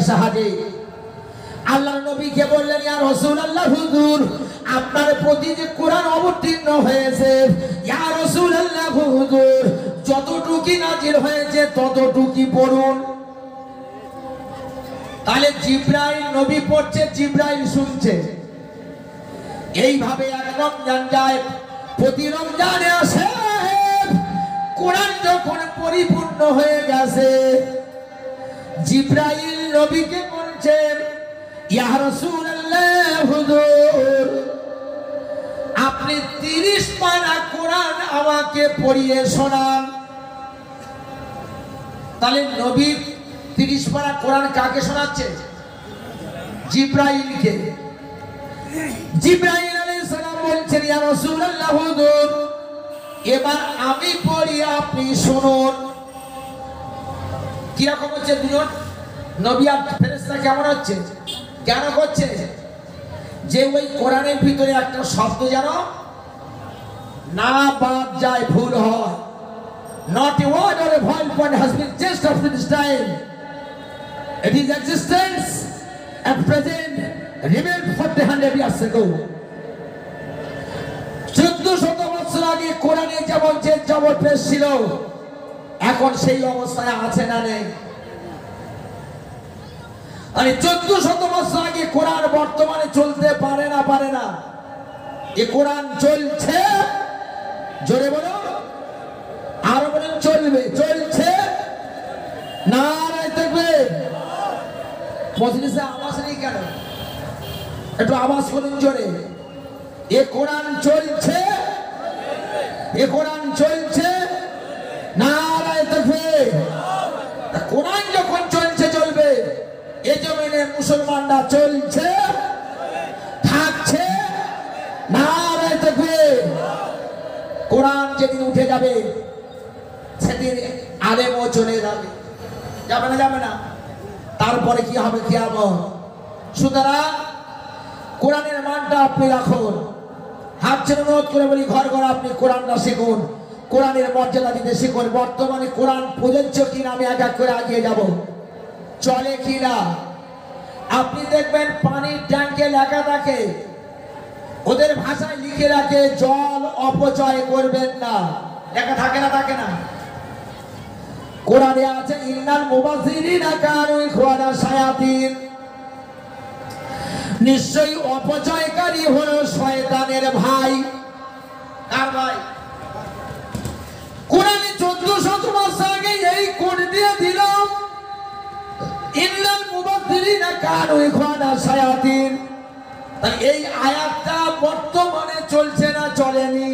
সাহায্যে আল্লাহর নবীকে বললেন, ইয়া রাসূলুল্লাহ, হুজুর আপনার প্রতি যে কোরআন অবতীর্ণ হয়েছে, ইয়া রাসূলুল্লাহ হুজুর যতটুকু নাজিল হয়েছে ততটুকু পড়ুন। তাহলে জিবরাইল নবী পড়ছে, জিবরাইল শুনছে। এইভাবে এক রমজান যায়, প্রতি রমজানে আসে। কোরআন যখন পরিপূর্ণ হয়ে গেছে, জিবরাইল নবীকে বলছে, ইয়া রাসূলুল্লাহ হুজুর আপনি 30 পারা কোরআন আমাকে পড়িয়ে শোনান। তাহলে নবী 30 পারা কোরআন কাকে শোনাচ্ছে? জিবরাইলকে। জিবরাইল আলাইহিস সালাম বলছেন, ইয়া রাসূলুল্লাহ হুজুর এবার আমি পড়ি, আপনি শুনুন। কি রকম হচ্ছে দুজন নবী আর ফেরেশতা কেমন হচ্ছে? কেন করছে? যে ওই কোরআনের ভিতরে একটা শব্দ যেন না বাদ যায়, ভুল হয়। Not a word or a vowel point has been changed after this time. It is existence at present remained 400 years ago. 1400 বছর আগে কোরআনে যেমন যে জবর পেশ ছিল, এখন সেই অবস্থায় আছে না নেই? আরে 1400 বছর আগে কোরআন বর্তমানে চলতে পারে না? পারে না। এ কোরআন চলছে, জোরে বলো, আরো বলেন চলবে, চলছে। নারায়ে তাকবীর। মজলিসে আওয়াজ নেই কেন? একটু আওয়াজ করুন জোরে। এ কোরআন চলছে, এ কোরআন চলছে। নারায়ে তাকবীর। কোরআন যখন চলছে চলবে, এ জমিনে মুসলমানরা চলছে, থাকছে। নারায়ে তাকবীর। কোরআন যেদিন উঠে যাবে সেদিন আলেমও চলে যাবে। যাবে না? যাবে না। তারপরে কি হবে? কিয়ামত। সুতরাং কোরআনের মানটা আপনি রাখুন। হাত ছেড়ে অনুরোধ করে বলি, ঘর ঘর আপনি কোরআনটা শিখুন, কোরআনের মর্যাদা দিতে শিখুন। বর্তমানে কোরআন প্রযোজ্য কিনা আমি এক এক করে আগিয়ে যাব, চলে কিনা। আপনি দেখবেন পানির ট্যাঙ্কে লেখা থাকে, ওদের ভাষায় লিখে রাখে, জল অপচয় করবেন না। লেখা থাকে না? থাকে না? কোরআনে আছে, ইন্নাল মুবাযযিরিনা কানু ইখওয়ানা শায়াতিন, নিশ্চয়ই অপচয়কারী হলো শয়তানের ভাই। কার ভাই? কোরআনে 1400 বছর আগে এই কোড দিয়ে দিলাম, ইন্নাল মুবাযযিরিনা কানু ইখওয়ানা শায়াতিন। এই আয়াতটা বর্তমানে চলছে না? চলেনি।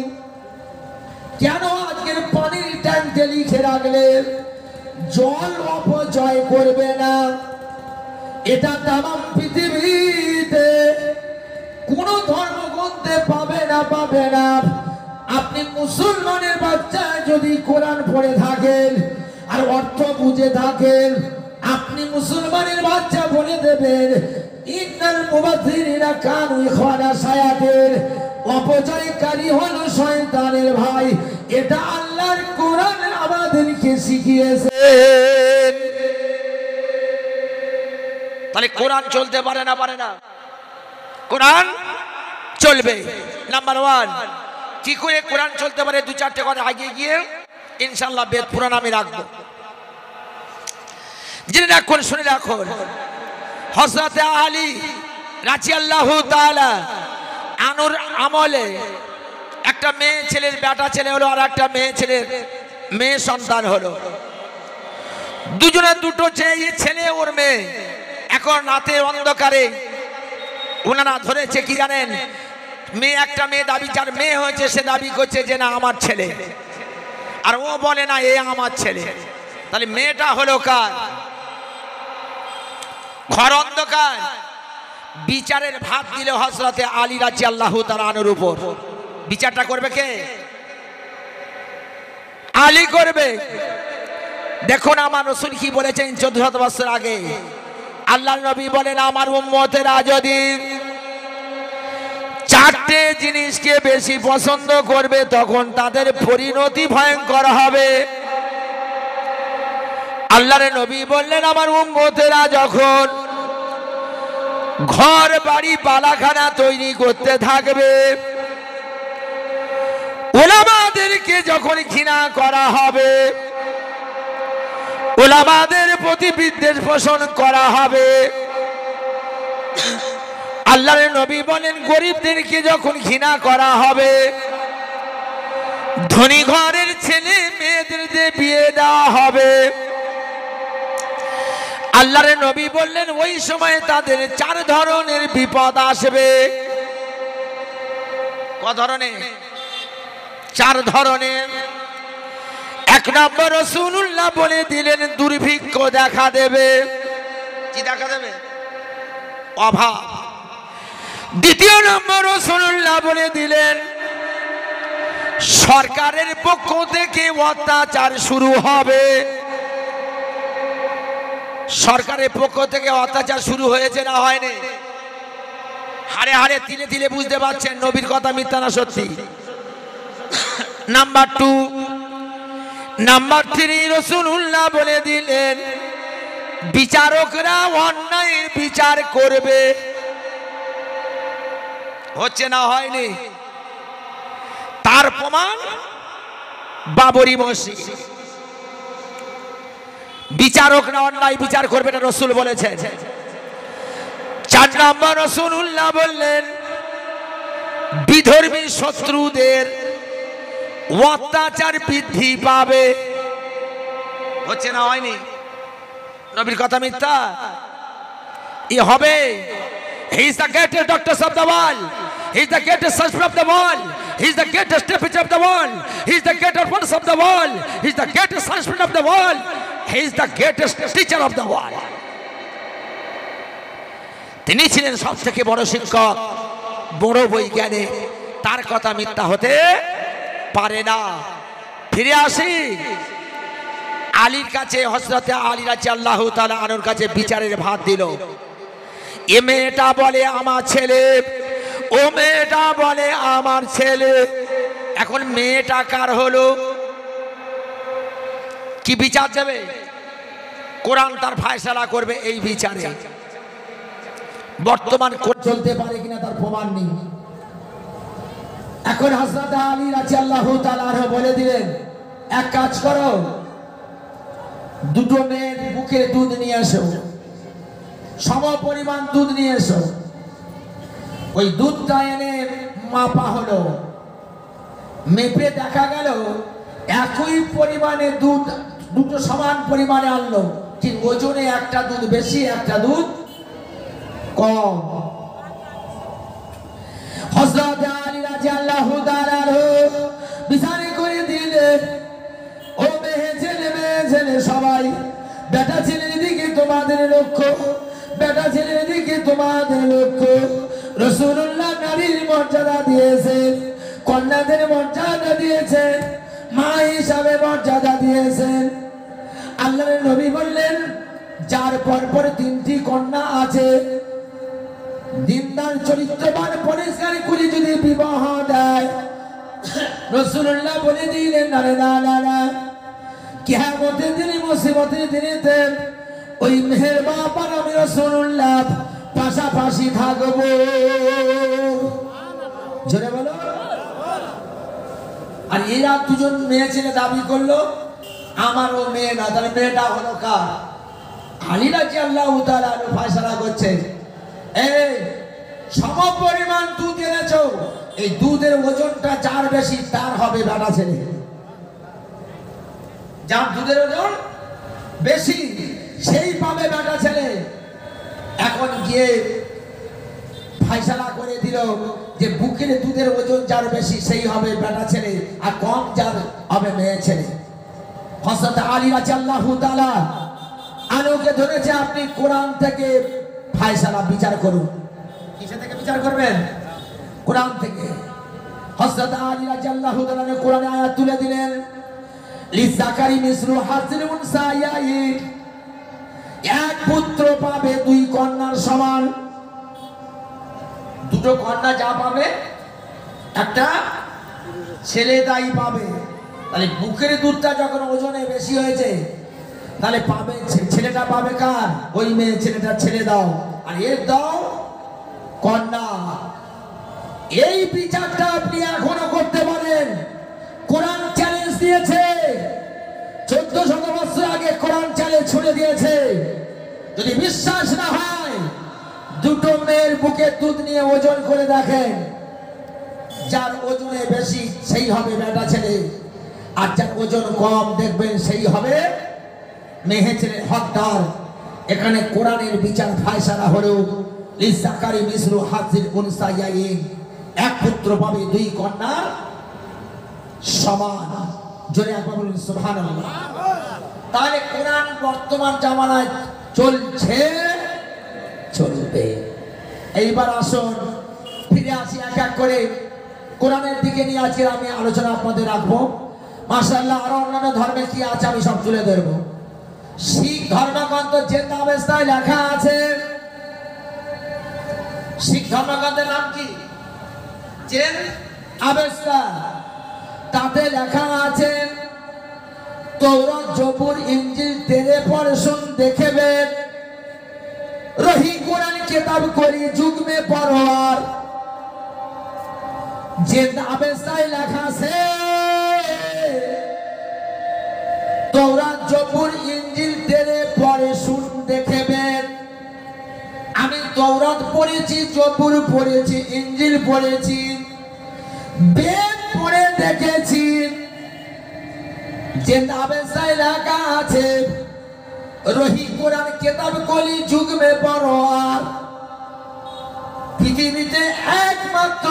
কেন? আজকের পানির ট্যাঙ্কে লিখে রাখলেন জল অপচয় করবে না। এটা তামাম পৃথিবীতে কোন ধর্মগ্রন্থে পাবে না, পাবে না। আপনি মুসলমানের বাচ্চা যদি কোরআন পড়ে থাকেন আর অর্থ বুঝে থাকেন, আপনি মুসলমানের বাচ্চা বলে দেবেন, ইন্নাল মুবাযযিরিনা কানু ইখওয়ানা শায়াতিন, অপচয়কারী হলো শয়তানের ভাই। এটা আল্লাহর কোরআন আমাদেরকে শিখিয়েছে। তাহলে কোরআন চলতে পারে না? পারে না? কোরআন চলবে। নাম্বার 1, কি করে কোরআন চলতে পারে? 2-4টে কথা আগে গিয়ে ইনশাআল্লাহ বেদ পুরাণ আমি রাখবো। জেনে রাখুন, শুনে রাখুন। হযরত আলী রাদিয়াল্লাহু তাআলা আনুর আমলে একটা মেয়ে ছেলের বেটা ছেলে হলো, আর একটা মেয়ে ছেলের মেয়ে সন্তান হলো। দুজনের দুটো ছেলে ওর মেয়ে। এখন রাতের অন্ধকারে ওনারা ধরেছে কি জানেন? মেয়ে, একটা মেয়ে দাবি, যার মেয়ে হয়েছে সে দাবি করছে যে না আমার ছেলে, আর ও বলে না এ আমার ছেলে। তাহলে মেয়েটা হলো কার? ঘর অন্ধকার। বিচারের ভাত দিল হযরতে আলী রাদিয়াল্লাহু তাআলা আনহুর উপর। বিচারটা করবে কে? আলী করবে। দেখুন আমার রাসূল কি বলেছেন 1400 বছর আগে। আল্লাহর নবী বলেন, আমার উম্মতেরা যদি 4টে জিনিসকে বেশি পছন্দ করবে তখন তাদের পরিণতি ভয়ঙ্কর হবে। আল্লাহর নবী বললেন আমার উম্মতেরা যখন ঘর বাড়ি পালাখানা তৈরি করতে থাকবে, উলামাদেরকে যখন ঘৃণা করা হবে, উলামাদের প্রতি বিদ্বেষ পোষণ করা হবে, আল্লাহর নবী বলেন গরিবদেরকে যখন ঘৃণা করা হবে, ধনী ঘরের ছেলে মেয়েদের বিয়ে দেওয়া হবে, আল্লাহর নবী বললেন ওই সময় তাদের 4 ধরনের বিপদ আসবে। ক ধরনের? 4 ধরনের। 1 নম্বর রাসূলুল্লাহ বলে দিলেন দুর্ভিক্ষ দেখা দেবে। কি দেখা দেবে? অভাব। 2 নম্বর রাসূলুল্লাহ বলে দিলেন সরকারের পক্ষ থেকে অত্যাচার শুরু হবে। সরকারের পক্ষ থেকে অত্যাচার শুরু হয়েছে না হয়নি? হারে হারে তিলে তিলে বুঝতে পারছেন নবীর কথা মিথ্যা না সত্যি। নাম্বার 2, নাম্বার 3 রাসূলুল্লাহ বলে দিলেন বিচারকরা অন্যায়ের বিচার করবে। হচ্ছে না হয়নি? তার প্রমাণ বাবরি মসজিদ। বিচারকরা অন্যায় বিচার করবে না রাসূল বলেছেন। 4 নম্বর রাসূলুল্লাহ বললেন বিধর্মী শত্রুদের অত্যাচার বৃদ্ধি পাবে। হচ্ছে না হয়নি? নবীর কথা মিথ্যা? ই হবে। He is the greatest doctor of the world. He is the greatest surgeon of the world. He is the greatest teacher of the world. He is the greatest prince of the world. He is the greatest husband of the world. He is the greatest teacher of the world. তিনি ছিলেন সবথেকে বড় শিক্ষক, বড় বৈজ্ঞানিক। তার কথা মিথ্যা হতে পারে না। ফিরে আসি আলীর কাছে। হযরতে আলী রাদিয়াল্লাহু তাআলা আনহুর কাছে বিচারের ভাত দিল। এ মেয়েটা বলে আমার ছেলে, ও মেয়েটা বলে আমার ছেলে। এখন মেয়েটা কার হলো? কি বিচার দেবে? কোরআন তার ফয়সালা করবে এই বিচারে। বর্তমান চলতে পারে কিনা তার প্রমাণ নেই। এখন হযরত আলী রাদিয়াল্লাহু তাআলা বলে দিলেন এক কাজ করো, 2 মেয়ের বুকে দুধ নিয়ে এসো, সম পরিমাণ দুধ নিয়ে এসো। ওই দুধটা এনে মাপা হলো, মেপে দেখা গেল একই পরিমাণে দুধ, 2টো সমান পরিমাণে আনলো, ঠিক ওজনে একটা দুধ বেশি একটা দুধ কম। হযরত আলী রাদিয়াল্লাহু তাআলা বিচার করে দিলেন ও মেয়ে ছেলে সবাই, বেটা ছেলের দিকে তোমাদের লক্ষ্য, বেটা ছেলের দিকে তোমাদের লক্ষ্য। রাসূলুল্লাহ নারীর মর্যাদা দিয়েছেন, কন্যাদের মর্যাদা দিয়েছেন, মা হিসাবে মর্যাদা দিয়েছেন। আল্লাহর নবী বললেন যার পরপর 3টি কন্যা আছে, দিনদার চরিত্রবান পরিষ্কার করে যদি বিবাহ দেয়, রাসূলুল্লাহ বলে দিলেন না না না, কিয়ামতের দিনে মুসিবতের দিনেতে ওই মেহের বাপ আর আমি রাসূলুল্লাহ পাশাপাশি থাকবো। জোরে বলো। আর এরা 2জন মেয়ে ছেলে দাবি করলো আমারও মেয়ে না, তাহলে মেয়েটা হলো কার? আলী রাদিয়াল্লাহু তাআলা ফয়সালা করছে এই সম পরিমাণ দুধ এনেছো, এই দুধের ওজনটা যার বেশি তার হবে বেটা ছেলে। যার দুধের ওজন বেশি সেই পাবে বেটা ছেলে। এখন গিয়ে ফয়সালা করে দিল যে বুকের দুধের ওজন যার বেশি সেই হবে বেটা ছেলে, আর কম যার হবে মেয়ে ছেলে। হযরত আলী রাদিয়াল্লাহু তাআলা আনুকে ধরেছে আপনি কোরআন থেকে ফয়সালা বিচার করুন। কিসে থেকে বিচার করবেন? কোরআন থেকে। হযরত আলী রাদিয়াল্লাহু তাআলা কোরআনে আয়াত তুলে দিলেন লিযাকারি মিসলু হাযিল উনসায়াইন, এক পুত্র পাবে 2 কন্যার সমান। 2টো কন্যা যা পাবে একটা ছেলে তাই পাবে। তাহলে বুকের দুধটা যখন ওজনে বেশি হয়েছে, তাহলে পাবে, ছেলেটা পাবে কার? ওই মেয়ে ছেলেটা ছেড়ে দাও, আর এর দাও কন্যা। এই বিচারটা আপনি এখনো করতে পারেন। কোরআন চ্যালেঞ্জ দিয়েছে, 1400 বছর আগে কোরআন চ্যালেঞ্জ ছুড়ে দিয়েছে। যদি বিশ্বাস না হয়, দুটো মেয়ের বুকে দুধ নিয়ে ওজন করে দেখেন, যার ওজনে বেশি সেই হবে বেটা ছেলে, আর যার ওজন কম দেখবেন সেই হবে মেয়ে ছেলে হকদার। এখানে কোরআনের বিচার ফায়সালা হলো লিসাকারি মিসলু হাজির উনসাইয়াইন, এক পুত্র পাবে দুই কন্যা সমান। জোরে একবার বলুন সুবহানাল্লাহ। তাহলে কোরআন বর্তমান জামানায় চলছে, চলবে। এইবার আসুন ফিরে আসি এক এক করে কোরআনের দিকে নিয়ে। আজকে আমি আলোচনা আপনাদের রাখবো। মাশাআল্লাহ, আরো অন্যান্য ধর্মে কি আছে আমি সব তুলে ধরবো। শিখ ধর্মগ্রন্থ জেন্দাবেস্তায় লেখা আছে, শিখ ধর্মগ্রন্থের নাম কি? Zend Avesta. তাতে লেখা আছে তৌরাত, জবুর, ইনজিল তেরে পড়ে শুন দেখবেন, রহি কোরআন কিতাব করি যুগ মে পরওয়ার। জেন আবেস্তায় লেখা আছে তৌরাত, জবুর, ইনজিল তেরে পড়ে শুন দেখবেন। আমি তৌরাত পড়েছি, জবুর পড়েছি, ইনজিল পড়েছি, বেদ পড়ে দেখেছি। যে আবেসায় লেখা আছে রহি কোরআন কিতাব কলি যুগ মে পরওয়ার। পৃথিবীতে একমাত্র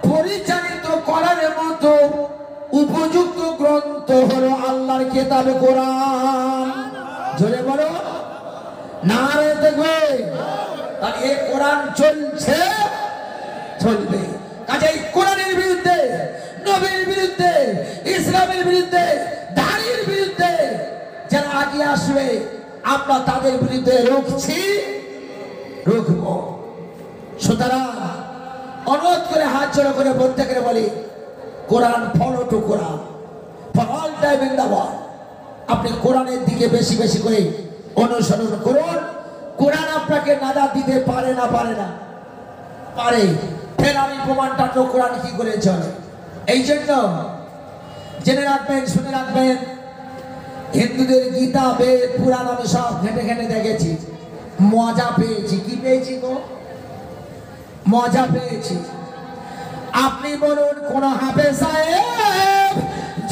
পরিচালিত করার মতো উপযুক্ত গ্রন্থ হলো আল্লাহর কিতাব কোরআন। জোরে বলো নারে দেখবে। আর এই কোরআন চলছে, চলবে। কাজেই কোরআনের বিরুদ্ধে, নবীর বিরুদ্ধে, ইসলামের বিরুদ্ধে, দাড়ির বিরুদ্ধে যারা আগে আসবে আমরা তাদের বিরুদ্ধে রুখছি, রুখব। সুতরাং অনুরোধ করে হাত জোড়া করে প্রত্যেকের বলি Quran follow to Quran for all time in the world. আপনি কোরআনের দিকে বেশি বেশি করে অনুসরণ করুন। কোরআন আপনাকে নাজাত দিতে পারে না? পারে না? পারে। ফের আমি প্রমাণটা তো কোরআন কি করে চলে। এই জন্য জেনে রাখবেন, শুনে রাখবেন, হিন্দুদের গীতা, বেদ, পুরাণ আমি সব ঘেঁটে ঘেঁটে দেখেছি, মজা পেয়েছি। কি পেয়েছি গো? মজা পেয়েছি। আপনি বলুন কোন হাফেজ সাহেব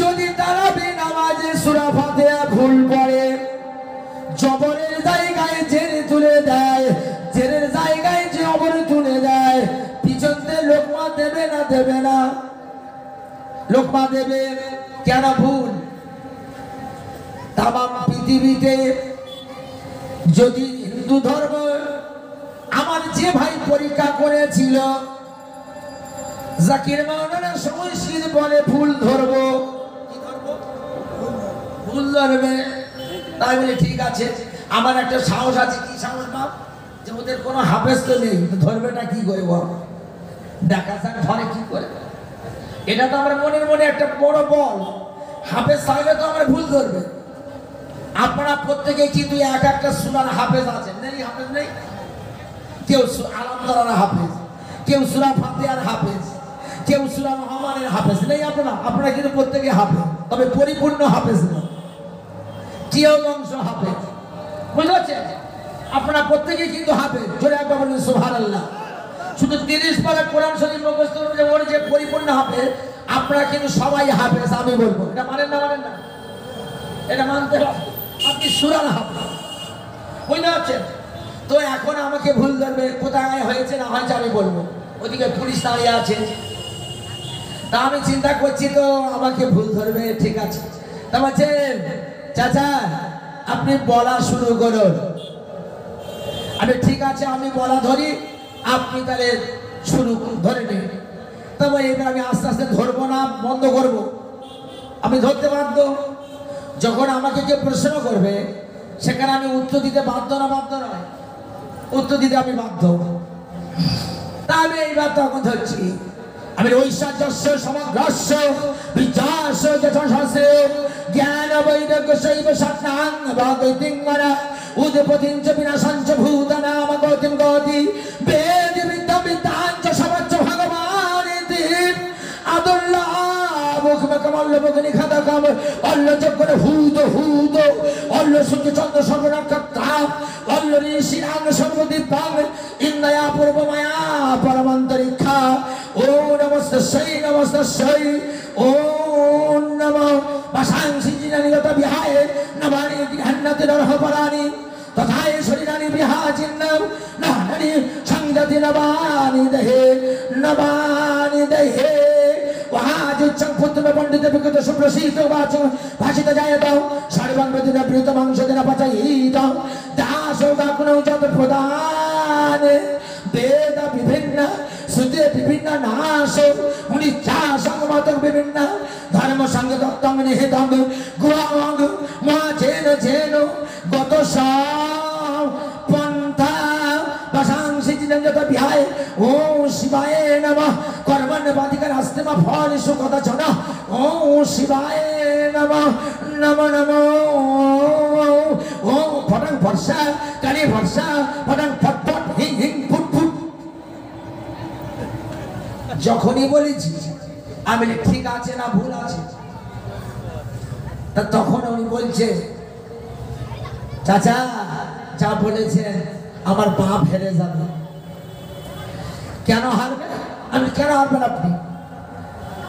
যদি তারাবি নামাজে সূরা ফাতিহা ভুল পড়ে, জবরের জায়গায় জেরে তুলে দেয়, জেরের জায়গায় জবর তুলে দেয়, পিছন দিয়ে লোকমা দেবে না? দেবে না? লোকমা দেবে। কেন ভুল? তামাম পৃথিবীতে যদি হিন্দু ধর্ম, আমার যে ভাই পরীক্ষা করেছিল জাকির মাওলানা সংস্কৃত বলে ভুল ধরবো, ভুল ধরবে। তাই বলে ঠিক আছে, আমার একটা সাহস আছে। কি সাহস বাপ? যে ওদের কোনো হাফেজ তো নেই, ধরবেটা কি করে? দেখা যাক ধরে কি করে। এটা তো আমার মনের মনে একটা বড় বল। হাফেজ থাকলে তো আমার ভুল ধরবে। আপনারা প্রত্যেকে কিন্তু এক একটা সূরার হাফেজ আছেন, নেই? হাফেজ নেই? কেউ আলমদার হাফেজ, কেউ সূরা ফাতিহার হাফেজ, কেউ সূরা রহমানের হাফেজ, নেই? আপনারা কিন্তু প্রত্যেকে হাফেজ, তবে পরিপূর্ণ হাফেজ না, কেউ অংশ হাফেজ। বুঝতে পারছেন? আপনারা প্রত্যেকে কিন্তু হাফেজ। জোরে একবার বলুন সুবহানাল্লাহ। শুধু 30 পারা কোরআন শরীফ মুখস্থ করে ওর যে পরিপূর্ণ হাফেজ, আপনারা কিন্তু সবাই হাফেজ। আমি বলবো এটা মানেন না? মানেন না? এটা মানতে হবে। আপনি সূরার হাফেজ, বুঝতে পারছেন? তো এখন আমাকে ভুল ধরবে, কোথায় হয়েছে না হয়েছে আমি বলবো। ওদিকে পুলিশ দাঁড়িয়ে আছে, তা আমি চিন্তা করছি তো আমাকে ভুল ধরবে। ঠিক আছে, তা বলছেন চাচা আপনি বলা শুরু করুন। আমি ঠিক আছে, আমি বলা ধরি, আপনি তাহলে শুরু ধরে নিন। তবে এবার আমি আস্তে আস্তে ধরবো না, বন্ধ করব। আমি ধরতে বাধ্য। যখন আমাকে কেউ প্রশ্ন করবে সেখানে আমি উত্তর দিতে বাধ্য না? বাধ্য নয়? উত্তর দিতে আমি বাধ্য। তা আমি এইবার তখন ধরছি। আমি ঐশ্বর্যস্য সমগ্রস্য বিদ্যাস্য যথাশাস্ত্রে জ্ঞান বৈরাগ্য শৈব সত্যাং ভাগৈতিঙ্গনা উদপতিঞ্চ বিনাশঞ্চ ভূতানাম গতিম গতি বেদ বিদ্যা বিদ্যাঞ্চ সবচ্চ ভগবানিতি আদুল্লাহ মুখমকমল্ল মুখনি খাদাকাম অল্ল চক্র হুদ হুদ অল্ল সূর্য চন্দ্র সর্বনক্ষত্রা অল্ল ঋষিরাং সর্বদীপাং ইন্দ্রয়া পূর্বমায়া পরমন্তরিক্ষা ও নমস্তস্যৈ নমস্তস্যৈ ও নমঃ বাসাংসি জিনানিগত বিহায়ে নবানি গৃহান্নতি নরহপরাণি তথায় শরীরানি বিহাচিন্নম নানি সংগতি নবানি দেহে ওয়াজুচ্ছং পুত্র পণ্ডিত বিকৃত সুপ্রসিদ্ধ বাচং ভাষিত জায়ত সর্বং বেদিন প্রিয়তমাংশ দিন পচায়িত দাস গাকুণ যত প্রদান বেদ বিভিন্ন শ্রুতি বিভিন্ন নাশ মুনি চা সংমত বিভিন্ন ধর্ম সঙ্গে দত্তং নিহিতং গুহাং মা জেন জেন গত পন্থা বাসাংসি জিনঞ্জত বিহায় ও শিবায় নমঃ কর্মণ্য বাধিকার হস্তে মা ফল সুকথা জন ও শিবায় নমঃ নমঃ নমঃ ও ফটং ভর্ষা কালী ভর্ষা ফটং ফটফট হিং হিং ফুট ফুট। যখনই বলেছি আমি ঠিক আছে না ভুল আছে, তা তখন উনি বলছে চাচা যা বলেছেন আমার বাপ হেরে যাবে। কেন হারবে? আমি কেন হারবেন আপনি?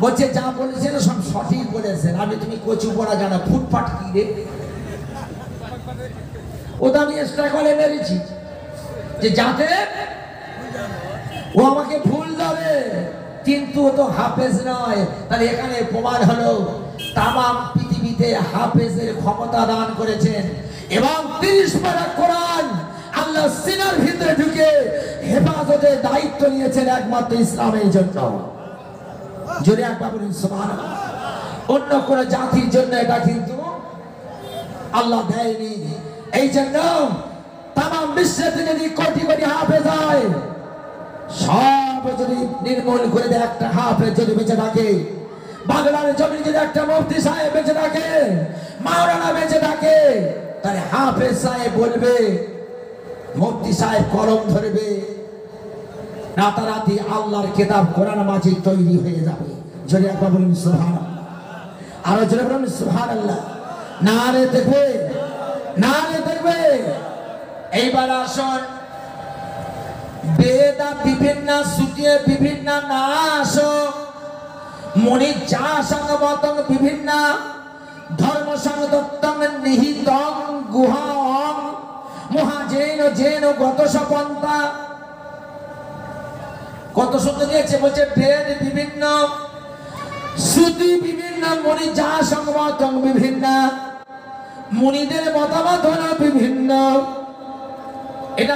বলছে যা বলেছেন সব সঠিক বলেছেন। আমি তুমি কচু পড়া জানা ফুটফাট কি রে, ওটা আমি এক্সট্রা করে মেরেছি যে যাতে ও আমাকে ভুল ধরে, কিন্তু ও তো হাফেজ নয়। তাহলে এখানে প্রমাণ হলো তামাম পৃথিবীতে হাফেজের ক্ষমতা দান করেছেন এবং 30 পারা কোরআন আল্লাহ সিনার ভিতরে ঢুকে হেফাজতের দায়িত্ব নিয়েছেন একমাত্র ইসলামের জন্য। জোরে একবার বলুন সুবহানাল্লাহ। অন্য কোন জাতির জন্য এটা কিন্তু আল্লাহ দেয়নি। এই জন্য তামাম বিশ্বের যদি কোটি কোটি হাফেজ হয়, সব যদি নির্মূল করে দেয়, একটা হাফেজ যদি বেঁচে থাকে, বাংলার জমিন যদি একটা মুফতি সাহেব বেঁচে থাকে, মাওলানা বেঁচে থাকে, তাহলে হাফেজ সাহেব বলবে, মুফতি সাহেব কলম ধরবে, রাতারাতি আল্লাহর কিতাব কোরআন মাজিদ তৈরি হয়ে যাবে। যদি একবার বলুন সুবহানাল্লাহ, আরো জোরে বলুন সুবহানাল্লাহ। নারে দেখবে, নারে দেখবে। এইবার আসুন, বেদা বিভিন্ন শ্রুতিয়ে বিভিন্ন নাশ মনি যা সংগতং বিভিন্ন ধর্ম সংগতং নিহিতং গুহাং মহাজেন জেন গত সপন্থা। কত শব্দ দিয়েছে, বলছে বেদ বিভিন্ন শ্রুতি বিভিন্ন মনি যা সংগতং বিভিন্ন, মুনিদের মতামত হলো বিভিন্ন। এটা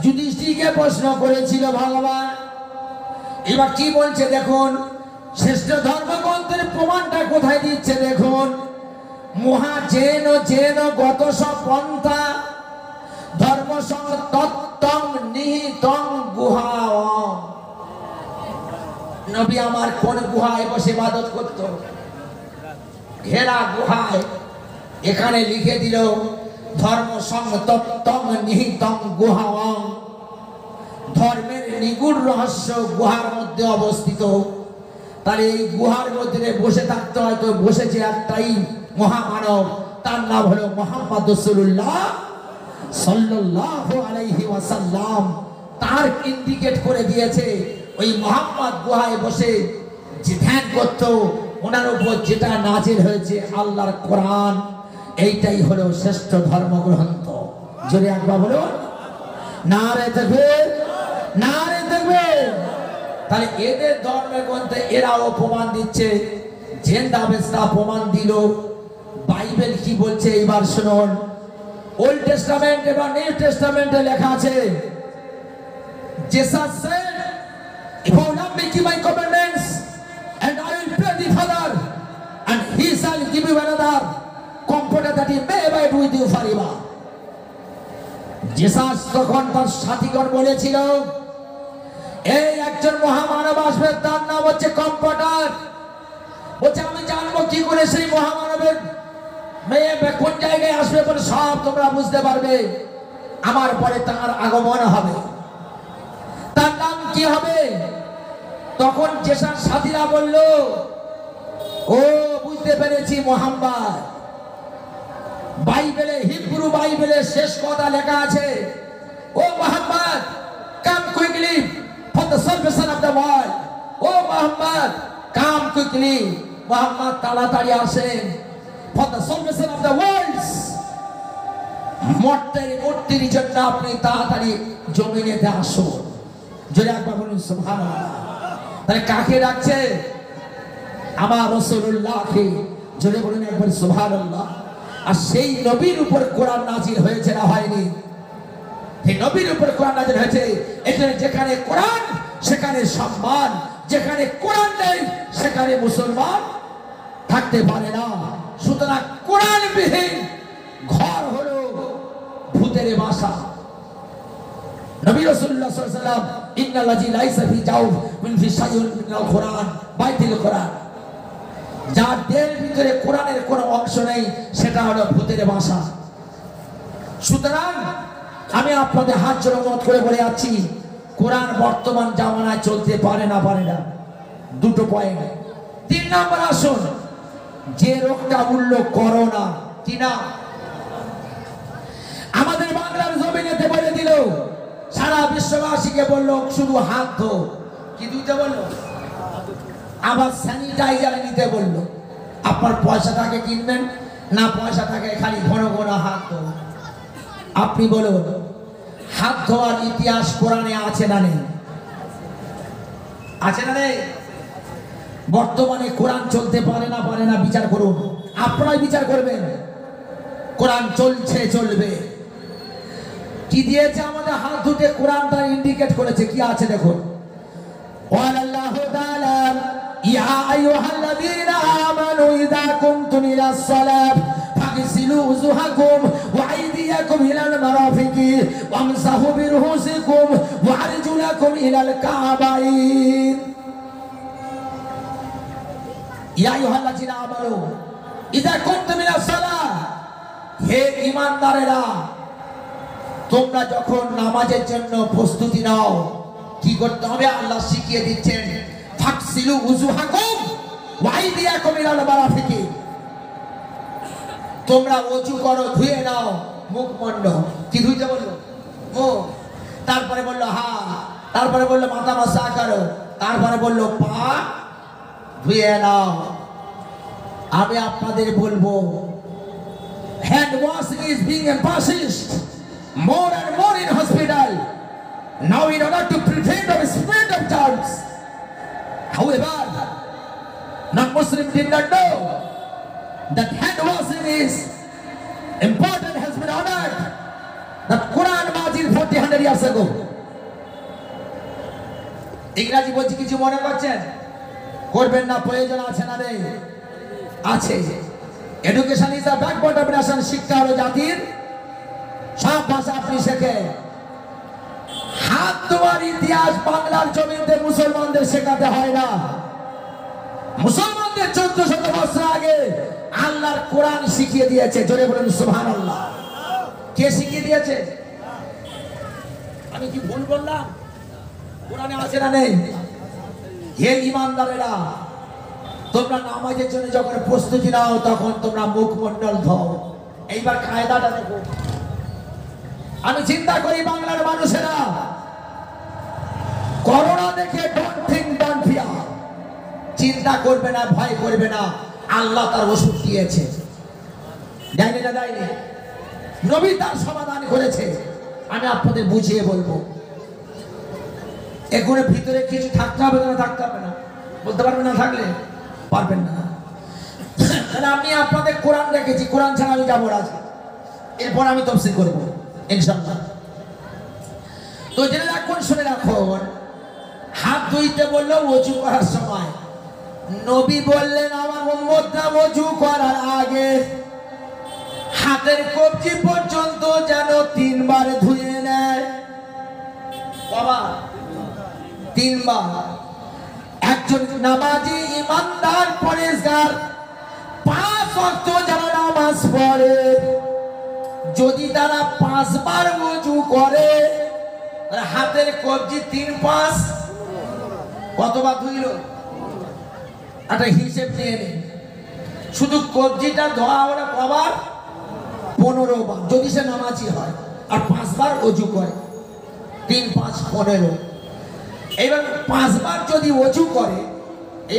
যুধিষ্ঠিরকে প্রশ্ন করেছিল ভগবান। এবার কি বলছে দেখুন, শ্রেষ্ঠ ধর্মগ্রন্থের প্রমাণটা কোথায় দিচ্ছে দেখুন। মহা জেন জেন গত সব পন্থা ধর্ম তত্ত্বং নিহিতং গুহা। নবী আমার কোন গুহায় বসে ইবাদত করত? ঘেরা গুহায়। এখানে লিখে দিল ধর্ম সংতত্ত্বং নিহিতং গুহাং। ধর্মের নিগুড় রহস্য গুহার মধ্যে অবস্থিত। তাহলে এই গুহার মধ্যে বসে থাকতে হয়তো বসেছে একটাই মহামানব, তার নাম হলো মুহাম্মদ রাসূলুল্লাহ সাল্লাল্লাহু আলাইহি ওয়াসাল্লাম। তার ইন্ডিকেট করে দিয়েছে ওই মুহাম্মদ গুহায় বসে যে ধ্যান করত, ওনার উপর যেটা নাজিল হয়েছে আল্লাহর কোরআন, এইটাই হলো শ্রেষ্ঠ ধর্মগ্রন্থ। যদি একবার বলুন নারে তাকবীর, নারে তাকবীর। তাহলে এদের ধর্মের গ্রন্থে এরাও প্রমাণ দিচ্ছে, জেন্দাবেস্তা প্রমাণ দিল। বাইবেল কি বলছে এবার শুনুন। ওল্ড টেস্টামেন্ট এবং নিউ টেস্টামেন্টে লেখা আছে, Jesus said, if you will not make my commandments, and I will pray the Father, and he shall give you another comforter that he may abide with you forever. Jesus তখন তার সাথীগণ বলেছিল, এই একজন মহামানব আসবে, তার নাম হচ্ছে কম্পিউটার। বলছে আমি জানবো কি করে সেই মহামানবের মেয়ে কোন জায়গায় আসবে, বলে সব তোমরা বুঝতে পারবে আমার পরে তার আগমন হবে। তার নাম কি হবে? তখন যেসব সাথীরা বলল, ও বুঝতে পেরেছি, মোহাম্মদ। বাইবেলে, হিব্রু বাইবেলে শেষ কথা লেখা আছে, O Mohammad, come quickly for the salvation of the world. O Mohammad, come quickly, Mohammad তাড়াতাড়ি আসেন, for the salvation of the world. মুক্তির জন্য আপনি তাড়াতাড়ি জমিনেতে আসুন। জোরে একবার বলুন সুবহানাল্লাহ। তাহলে কাকে ডাকছে? আমার রাসূলুল্লাহকে। জোরে বলুন একবার সুবহানাল্লাহ। আর সেই নবীর উপর কোরআন নাজিল হয়েছে না হয়নি? এই নবীর উপর কোরআন নাজিল হয়েছে। এখানে যেখানে কোরআন সেখানে সম্মান, যেখানে কোরআন নেই সেখানে মুসলমান থাকতে পারে না। সুতরাং কোরআনবিহীন ঘর হলো ভূতের বাসা। নবী রাসূলুল্লাহ সাল্লাল্লাহু আলাইহি ওয়াসাল্লাম, ইন্নাল্লাযী লাইসা ফি জাওফ মিন ফি শাইউন মিনাল কোরআন বাইতুল কোরআন, যার দেহের ভিতরে কোরআনের কোনো অংশ নেই সেটা হলো ভূতের বাসা। সুতরাং আমি আপনাদের হাত জোড়ে অনুরোধ করে বলে যাচ্ছি, কোরআন বর্তমান জামানায় চলতে পারে না, পারে না। দুটো পয়েন্ট। 3 নম্বর আসুন, যে রোগটা উঠল করোনা, কি না? আমাদের বাংলার জমিনেতে বলে দিল, সারা বিশ্ববাসীকে বলল শুধু হাত ধো। কি দিতে বলল? আবার স্যানিটাইজার নিতে বলল। আপনার পয়সা থাকে কিনবেন না, পয়সা থাকে খালি ঘন ঘন হাত ধো। আপনি বলুন, হাত ধোয়ার ইতিহাস কোরআনে আছে না নেই? আছে না নেই? বর্তমানে কোরআন চলতে পারে না, পারে না, বিচার করুন। আপনারাই বিচার করবেন। কোরআন চলছে, চলবে। কি দিয়েছে আমাদের হাত ধুতে? কোরআন তার ইন্ডিকেট করেছে। কি আছে দেখুন, ওয়াল্লাহু তাআলা ইয়া আইয়ুহাল্লাযীনা আমানু ইযা কুমতুম ইলাস সালাত ফাগসিলু উযুহাকুম ওয়া আইদিয়াকুম ইলাল মারাফিকি ওয়ামসাহু বিরুসিকুম ওয়া আরজুলাকুম ইলাল কাবাইন। ইয়া আইয়ুহাল্লাযীনা আমানু ইযা কুমতুম ইলাস সালাত, হে ঈমানদারেরা, তোমরা যখন নামাজের জন্য প্রস্তুতি নাও কি করতে হবে আল্লাহ শিখিয়ে দিচ্ছেন। ফাগসিলু উযুহাকুম ওয়া আইদিয়াকুম ইলাল মারাফিকি, তোমরা ওযু করো, ধুয়ে নাও মুখমণ্ডল। কি ধুইতে বললো? মুখ। তারপরে বললো হাত, তারপরে বললো মাথা মাসা করো, তারপরে বললো পা ধুয়ে নাও। আমি আপনাদের বলবো, hand washing is being emphasized more and more in hospital now in order to prevent the spread of germs. However, non-Muslim did not know that hand washing is important, has been honored. That Quran Majid 400 years ago. ইংরেজি বলছি, কিছু মনে করছেন? করবেন না, প্রয়োজন আছে না নেই? আছে। Education is the backbone of nation. শিক্ষা হলো জাতির সব ভাষা আপনি শেখে। হাত ধোয়ার ইতিহাস বাংলার জমিতে মুসলমানদের শেখাতে হয় না। মুসলমানদের 1400 বছর আগে আল্লাহর কোরআন শিখিয়ে দিয়েছে। জোরে বলুন সুবহানাল্লাহ। কে শিখিয়ে দিয়েছে? আমি কি ভুল বললাম? কোরআনে আছে না নেই? হে ঈমানদারেরা, তোমরা নামাজের জন্য যখন প্রস্তুতি নাও তখন তোমরা মুখমণ্ডল ধোও। এইবার কায়দাটা দেখো। আমি চিন্তা করি বাংলার মানুষেরা করোনা দেখে ডোন্ট থিংক, ডোন্ট ফিয়ার, চিন্তা করবে না, ভয় করবে না। আল্লাহ তার ওষুধ দিয়েছে, দেয়নি না দেয়নি? নবী তার সমাধান করেছে। আমি আপনাদের বুঝিয়ে বলবো, এগুলো ভিতরে কিছু থাকতে হবে না, থাকতে হবে না? বলতে পারবেন না? থাকলে পারবেন না। তাহলে আমি আপনাদের কোরআন রেখেছি, কোরআন ছাড়া আমি যাবো রাজ, এরপর আমি তাফসীর করবো ইনশাআল্লাহ। তো জেনে রাখুন, শুনে রাখুন, হাত ধুইতে বললো ওযু করার সময়। নবী বললেন আমার উম্মতরা ওযু করার আগে হাতের কবজি পর্যন্ত যেন 3 বার ধুয়ে নেয়। বাবা, তিনবার। একজন নামাজি ইমানদার পরেশগার 5 ওয়াক্ত যারা নামাজ পড়ে, যদি তারা 5 বার ওযু করে, হাতের কবজি 3 5 কতবার ধুইল? একটা হিসেব নিয়ে নিন। শুধু কবজিটা ধোয়া হলো কবার? 15 বার, যদি সে নামাজি হয়। আর 5 বার ওযু করে, 3 5 15। এবার 5 বার যদি ওযু করে,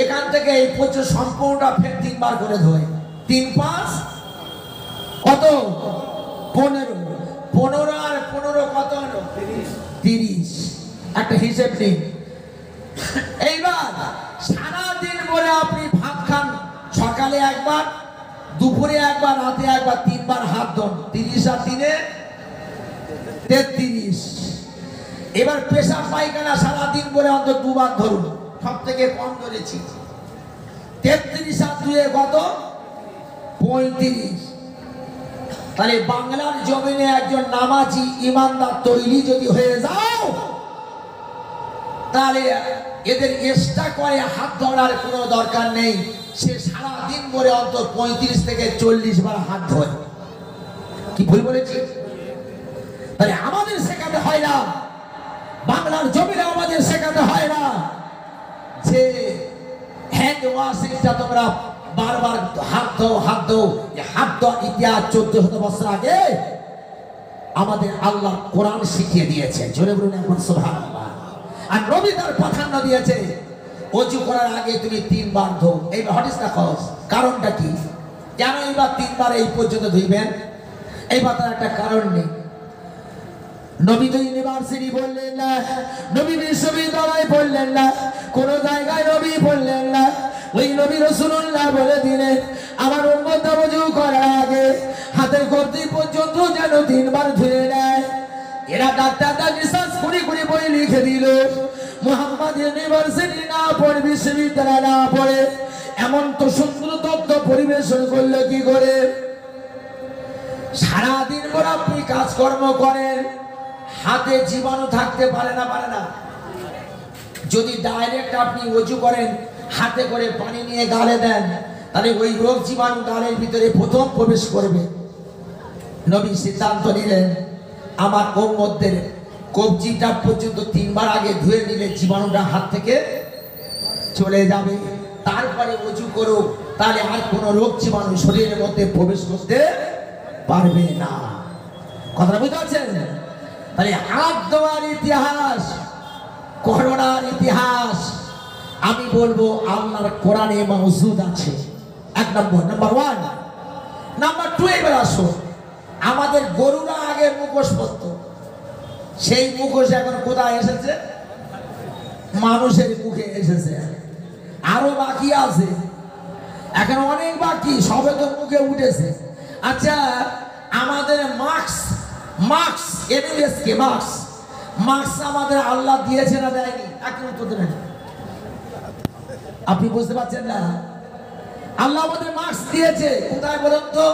এখান থেকে এই পর্যন্ত সম্পূর্ণটা ফের 3 বার করে ধোয়। 3 5 কত? 15। 15 আর 15 কত হলো? 30। একটা হিসেব নিন। এইবার সারাদিন বলে আপনি ভাত খান, সকালে একবার, দুপুরে একবার, রাতে একবার, 3 বার হাত ধোন। 30 আর 3 33। এবার পেশাব পায়খানা সারাদিন বলে অন্তত 2 বার ধরুন, সব থেকে কম ধরেছি। 33 আর 2 কত? 35। তাহলে বাংলার জমিনে একজন নামাজি ইমানদার তৈরি যদি হয়ে যাও, তাহলে এদের এক্সট্রা করে হাত ধরার কোনো দরকার নেই। সে সারাদিন বলে অন্তত 35 থেকে 40 বার হাত ধোয়। কি ভুল বলেছি? তাহলে আমাদের শেখাতে হয় না, বাংলার জমিনে আমাদের শেখাতে হয় না যে হ্যান্ড ওয়াশিংটা তোমরা বারবার হাত ধো হাত ধো। হাত ধোয়ার ইতিহাস 1400 বছর আগে আমাদের আল্লাহ কোরআন শিখিয়ে দিয়েছে। জোরে বলুন এখন সুবহানাল্লাহ। আর নবী তার প্রাধান্য দিয়েছে ওযু করার আগে তুমি 3 বার ধো। এই হোয়াট ইজ দ্য কজ? কারণটা কি? কেন এইবার 3 বার এই পর্যন্ত ধুইবেন? এইবার তার একটা কারণ নেই। নবী তো ইউনিভার্সিটি বললেন না, নবী বিশ্ববিদ্যালয় বললেন না, কোন জায়গায় নবী বললেন না। ওই নবী রাসূলুল্লাহ বলে দিলেন, আমার উম্মত ওযু করার আগে হাতের কবজি পর্যন্ত যেন 3 বার ধুয়ে নেয়। এরা ডাক্তাররা রিসার্চ করে করে বই লিখে দিল। মুহাম্মদ ইউনিভার্সিটি না পড়ে, বিশ্ববিদ্যালয় না পড়ে, এমন তো সুন্দর তথ্য পরিবেশন করলো কি করে? সারাদিন পর আপনি কাজকর্ম করেন, হাতে জীবাণু থাকতে পারে না? পারে না? যদি ডাইরেক্ট আপনি ওযু করেন, হাতে করে পানি নিয়ে গালে দেন, তাহলে ওই রোগ জীবাণু গালের ভিতরে প্রথম প্রবেশ করবে। নবী সিদ্ধান্ত নিলেন, আমার উম্মতদের কবজিটা পর্যন্ত 3 বার আগে ধুয়ে নিলে জীবাণুটা হাত থেকে চলে যাবে। তারপরে ওযু করো, তাহলে আর কোনো রোগ জীবাণু শরীরের মধ্যে প্রবেশ করতে পারবে না। কথা বুঝতে পারছেন? তাহলে হাত ধোয়ার ইতিহাস, করোনার ইতিহাস আমি বলবো আল্লাহর কোরআনে মওজুদ আছে। 1 নম্বর। নাম্বার 1। নাম্বার 2, এবার আসো, আমাদের গরুরা আগে মুখোশ পরত, সেই মুখোশ এখন কোথায় এসেছে? মানুষের মুখে এসেছে। আরো বাকি আছে, এখন অনেক বাকি, সবে তো মুখে উঠেছে। আচ্ছা, আমাদের মাস্ক এমএসকে মাস্ক আমাদের আল্লাহ দিয়েছে না দেয়নি? একদম উত্তর দেবেন। আপনি বুঝতে পারছেন না? আল্লাহ আমাদের মাস্ক দিয়েছে, কোথায় বলেন তো?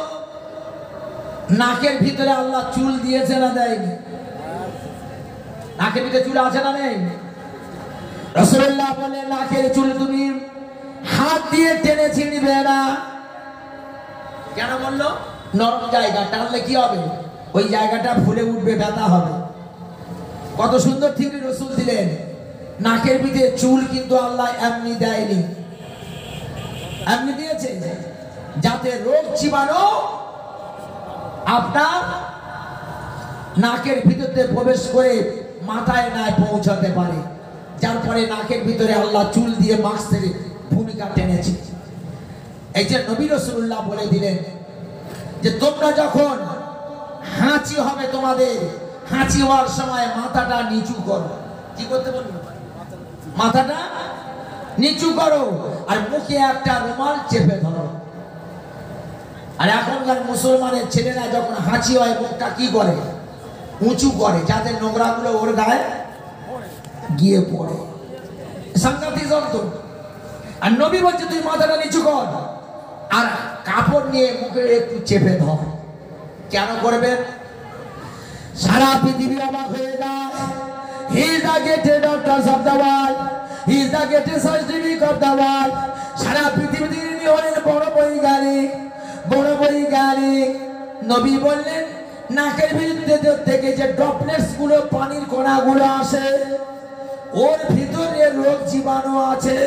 নাকের ভিতরে আল্লাহ চুল দিয়েছে না দেয়নি? নাকের ভিতরে চুল আছে না নেই? রাসূলুল্লাহ বলেন, নাকের চুল তুমি হাত দিয়ে টেনে ছিঁড়বে না। কেন বললো? নরম জায়গা, টানলে কি হবে? ওই জায়গাটা ফুলে উঠবে, ব্যথা হবে। কত সুন্দর থিওরি রাসূল দিলেন। নাকের ভিতরে চুল কিন্তু আল্লাহ এমনি দেয়নি, এমনি দিয়েছে যাতে রোগ জীবাণু আপনার নাকের ভিতরে প্রবেশ করে মাথায় না পৌঁছাতে পারে। যার পরে নাকের ভিতরে আল্লাহ চুল দিয়ে মাস্কের ভূমিকা টেনেছে। এই যে নবী রাসূলুল্লাহ বলে দিলেন যে তোমরা যখন হাঁচি হবে, তোমাদের হাঁচি হওয়ার সময় মাথাটা নিচু করো। কি করতে বলবো? মাথাটা নিচু করো, আর মুখে একটা রুমাল চেপে ধরো। আর এখনকার মুসলমানের ছেলেরা যখন হাঁচি হয়, মুখটা কি করে? উঁচু করে, যাতে নোংরাগুলো ওর গায়ে গিয়ে পড়ে। সাংঘাতিক যন্ত্র। আর নবী বলছে তুই মাথাটা নিচু কর, আর কাপড় নিয়ে মুখে একটু চেপে ধর। কেন করবেন? সারা পৃথিবী অবাক হয়ে যায়। He is the great doctor of the world. He is the greatest scientific of the world. সারা পৃথিবীতে ইনি হলেন বড় বৈজ্ঞানিক, বড় বৈজ্ঞানিক। নবী বললেন নাকের ভিতর থেকে যে ড্রপলেটস গুলো, পানির কণাগুলো আসে, ওর ভিতরে রোগ জীবাণু আছে।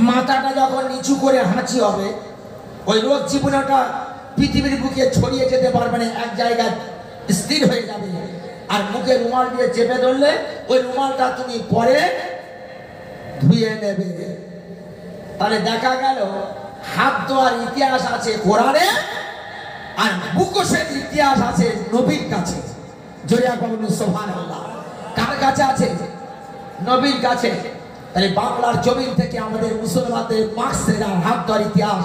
মাথাটা যখন নিচু করে হাঁচি হবে, ওই রোগ জীবাণুটা পৃথিবীর বুকে ছড়িয়ে যেতে পারবে না, এক জায়গায় স্থির হয়ে যাবে। আর মুখে রুমাল দিয়ে চেপে ধরলে ওই রুমালটা তুমি পরে ধুয়ে নেবে। তাহলে দেখা গেল হাত ধোয়ার ইতিহাস আছে কোরআনে, আর মুখোশের ইতিহাস আছে নবীর কাছে। জোরে বলুন সুবহানাল্লাহ। কার কাছে আছে? নবীর কাছে। তাহলে বাংলার জমিন থেকে আমাদের মুসলমানদের মাস্কের আর হাত ধোয়ার ইতিহাস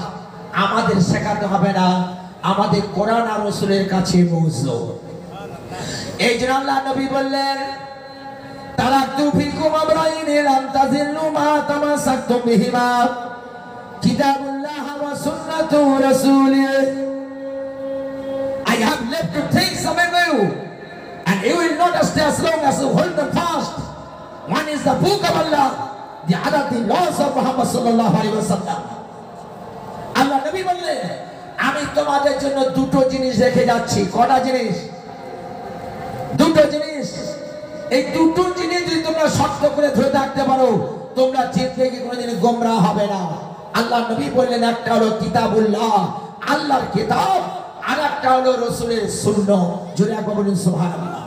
আমাদের শেখাতে হবে না, আমাদের কোরআন আর রাসূলের কাছে মওজুদ। এই জন্য আল্লাহ নবী বললেন তারাকতু ফিকুম আমরাইনি লাম তাযিল্লু মা তামাসসাকতুম বিহিমা কিতাবুল্লাহ ওয়া সুন্নাতু রাসূলিহি। I have left two things among you, and you will not stay as long as you hold them fast. One is the book of Allah, the other the laws of Muhammad sallallahu alaihi wasallam. আল্লাহ নবী বললেন আমি তোমাদের জন্য দুটো জিনিস রেখে যাচ্ছি। কটা জিনিস? দুটো জিনিস। এই দুটো জিনিস যদি তোমরা শক্ত করে ধরে থাকতে পারো, তোমরা জিন্দেগি কোনোদিন গোমরাহ হবে না। আল্লাহ নবী বললেন একটা হলো কিতাবুল্লাহ, আল্লাহর কিতাব, আর একটা হলো রাসূলের সুন্নাহ। জোরে একবার বলুন সুবহানাল্লাহ।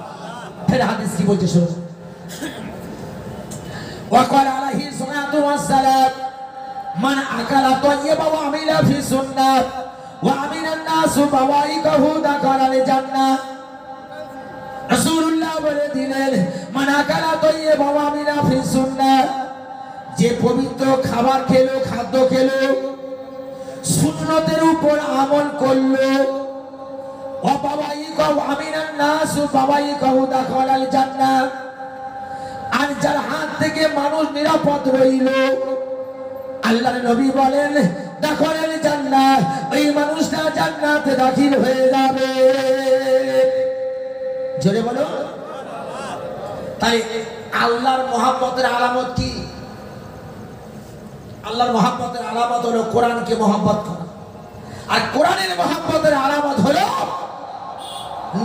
ফের হাদিস কি বলছে শুনুন। وقال عليه الصلاة والسلام من أكل طيبا وعمل في سنة وعمل الناس بوائقه دخل الجنة। রাসূলুল্লাহ বলে দিলেন মান আকালা তাইয়্যিবা ওয়া আমিলা ফি সুন্নাহ, যে পবিত্র খাবার খেলো, খাদ্য খেলো, সুন্নতের উপর আমল করলো, ওয়া বাওয়াইকাহু আমিনান নাস বাওয়াইকাহু দাখালাল জান্নাহ, আর যার হাত থেকে মানুষ নিরাপদ রইল, আল্লাহর নবী বলেন দাখালাল জান্নাহ, ওই মানুষটা জান্নাতে দাখিল হয়ে যাবে। জোরে বলো। তাই আল্লাহর মহব্বতের আলামত কি? আল্লাহর মহব্বতের আলামত হলো কোরআনকে মহব্বত করা, আর কোরআনের মহব্বতের আলামত হলো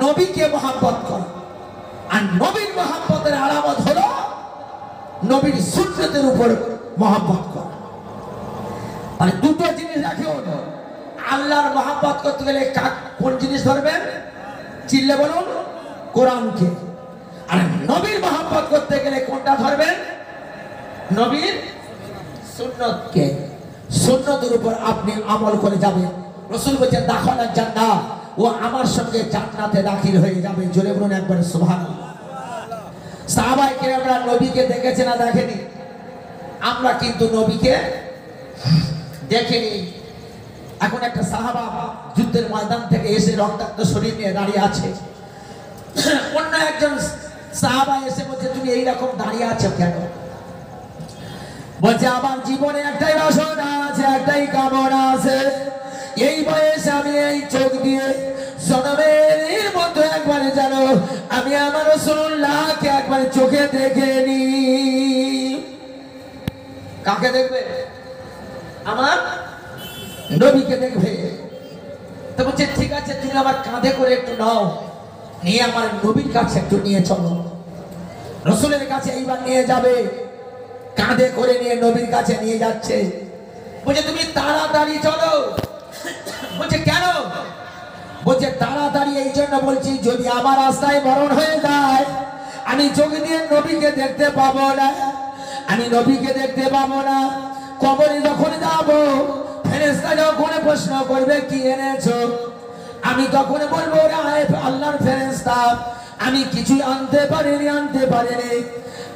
নবীকে মহব্বত করা, আর নবীর মহব্বতের আলামত হলো নবীর সুন্নতের উপর মহব্বত করা। মানে দুটো জিনিস রাখে হলো। আল্লাহর মহব্বত করতে গেলে কোন জিনিস ধরবেন? চিল্লে বলুন, কোরআনকে। আর নবীর মহব্বত করতে গেলে কোনটা ধরবেন? নবীর সুন্নতকে। সুন্নতের উপর আপনি আমল করে যাবেন। রাসূল বলেছেন দাখালাল জান্নাহ, ও আমার সঙ্গে জান্নাতে দাখিল হয়ে যাবে। জোরে বলুন একবার সুবহানাল্লাহ। সাহাবায়ে কেরামরা নবীকে দেখেছে না দেখেনি? আমরা কিন্তু নবীকে দেখিনি। এখন একটা সাহাবা যুদ্ধের ময়দান থেকে এসে রক্তাক্ত শরীর নিয়ে দাঁড়িয়ে আছে। অন্য একজন সাহাবা এসে বলছে তুমি এইরকম দাঁড়িয়ে আছো কেন? বলছে আমার জীবনে একটাই বাসনা আছে, একটাই কামনা আছে, এই বয়সে আমি এই চোখ দিয়ে জনমের মতো একবারে যেন আমি আমার রাসূলুল্লাহকে একবারে চোখে দেখে নি। কাকে দেখবে? আমার নবীকে দেখবে। তো বলছে ঠিক আছে তুমি আমার কাঁধে করে একটু নাও, নিয়ে আমার নবীর কাছে একটু নিয়ে চলো। রাসূলের কাছে এইবার নিয়ে যাবে, কাঁধে করে নিয়ে নবীর কাছে নিয়ে যাচ্ছে। বলছে তুমি তাড়াতাড়ি চলো। বলছে কেন? বলছে তাড়াতাড়ি এই জন্য বলছি যদি আমার রাস্তায় মরণ হয়ে যায় আমি চোখ দিয়ে নবীকে দেখতে পাবো না, আমি নবীকে দেখতে পাবো না। কবরে যখন যাব ফেরেশতা যখন প্রশ্ন করবে কি এনেছো, আমি তখন বলবো রে আল্লাহর ফেরেশতা আমি কিছু আনতে পারিনি।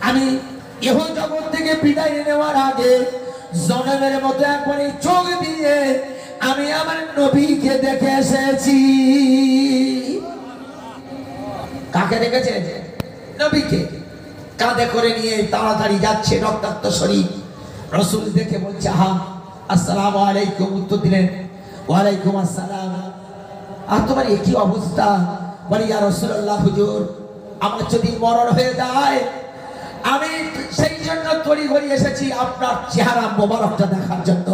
আমি ইহ জগৎ থেকে বিদায় নেওয়ার আগে জনমের মতো একবারে চোখ দিয়ে আমি আমার নবীকে দেখে এসেছি। কাকে দেখেছে? নবীকে। কাঁধে করে নিয়ে তাড়াতাড়ি যাচ্ছে রক্তাক্ত শরীর। রাসূল দেখে বলছে হা আসসালামু আলাইকুম। উত্তর দিলেন ওয়ালাইকুম আসসালাম। আর তোমার একই অবস্থা? বলি ইয়া রাসূলুল্লাহ হুজুর আমার যদি মরণ হয়ে যায় আমি সেই জন্য তড়িঘড়ি এসেছি আপনার চেহারা মোবারকটা দেখার জন্য।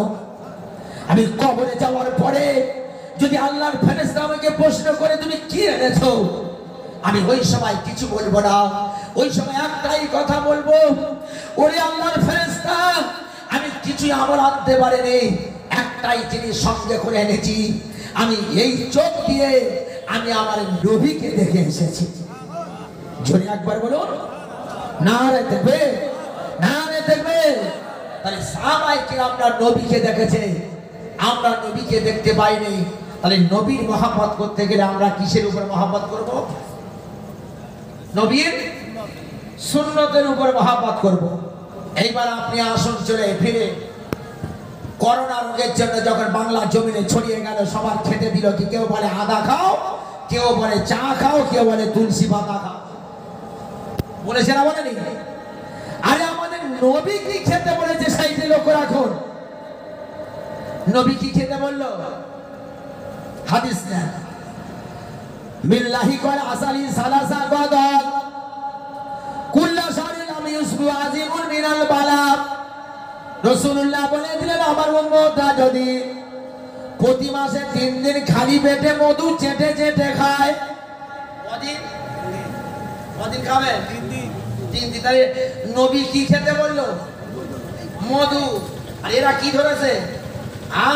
আমি কবরে যাওয়ার পরে যদি আল্লাহর ফেরেশতা আমাকে প্রশ্ন করে তুমি কি এনেছো, আমি ওই সময় কিছু বলবো না। ওই সময় একটাই কথা বলবো, ওরে আল্লাহর ফেরেশতা, আমি কিছুই আমল আনতে পারিনি, একটাই জিনিস সঙ্গে করে এনেছি, আমি এই চোখ দিয়ে আমি আমার নবীকে দেখে এসেছি। জোরে একবার বলুন নারে দেখবে, নারে দেখবে। তাহলে সাহাবায়ে কিরামরা নবীকে দেখেছে, আমরা নবীকে দেখতে পাইনি। তাহলে নবীর মহব্বত করতে গেলে আমরা কিসের উপর মহব্বত করব? নবীর সুন্নতের উপর মহব্বত করব। এইবার আপনি আসুন চলে ফিরে করোনা রোগের জন্য যখন বাংলা জমিনে ছড়িয়ে গেল, সবার খেতে দিল কি? কেউ বলে আদা খাও, কেউ বলে চা খাও, কেউ বলে তুলসী পাতা খাও। বলেছে না বলেনি? আরে আমাদের নবী কি খেতে বলেছে সেইটি লক্ষ্য রাখুন। নবী কি খেতে বললো? হাদিস না, বিল্লাহি কল আসালি সালাসা গাদাত কুল্লা শারিন আম ইউসবু আজিমুন মিনাল বালা। রাসূলুল্লাহ বলে দিলেন, আমার উম্মতরা যদি প্রতি মাসে 3 দিন খালি পেটে মধু চেটে চেটে খায়, কদিন খাবে? 3 দিন। তাহলে নবী কি খেতে বললো? মধু। আর এরা কি ধরেছে?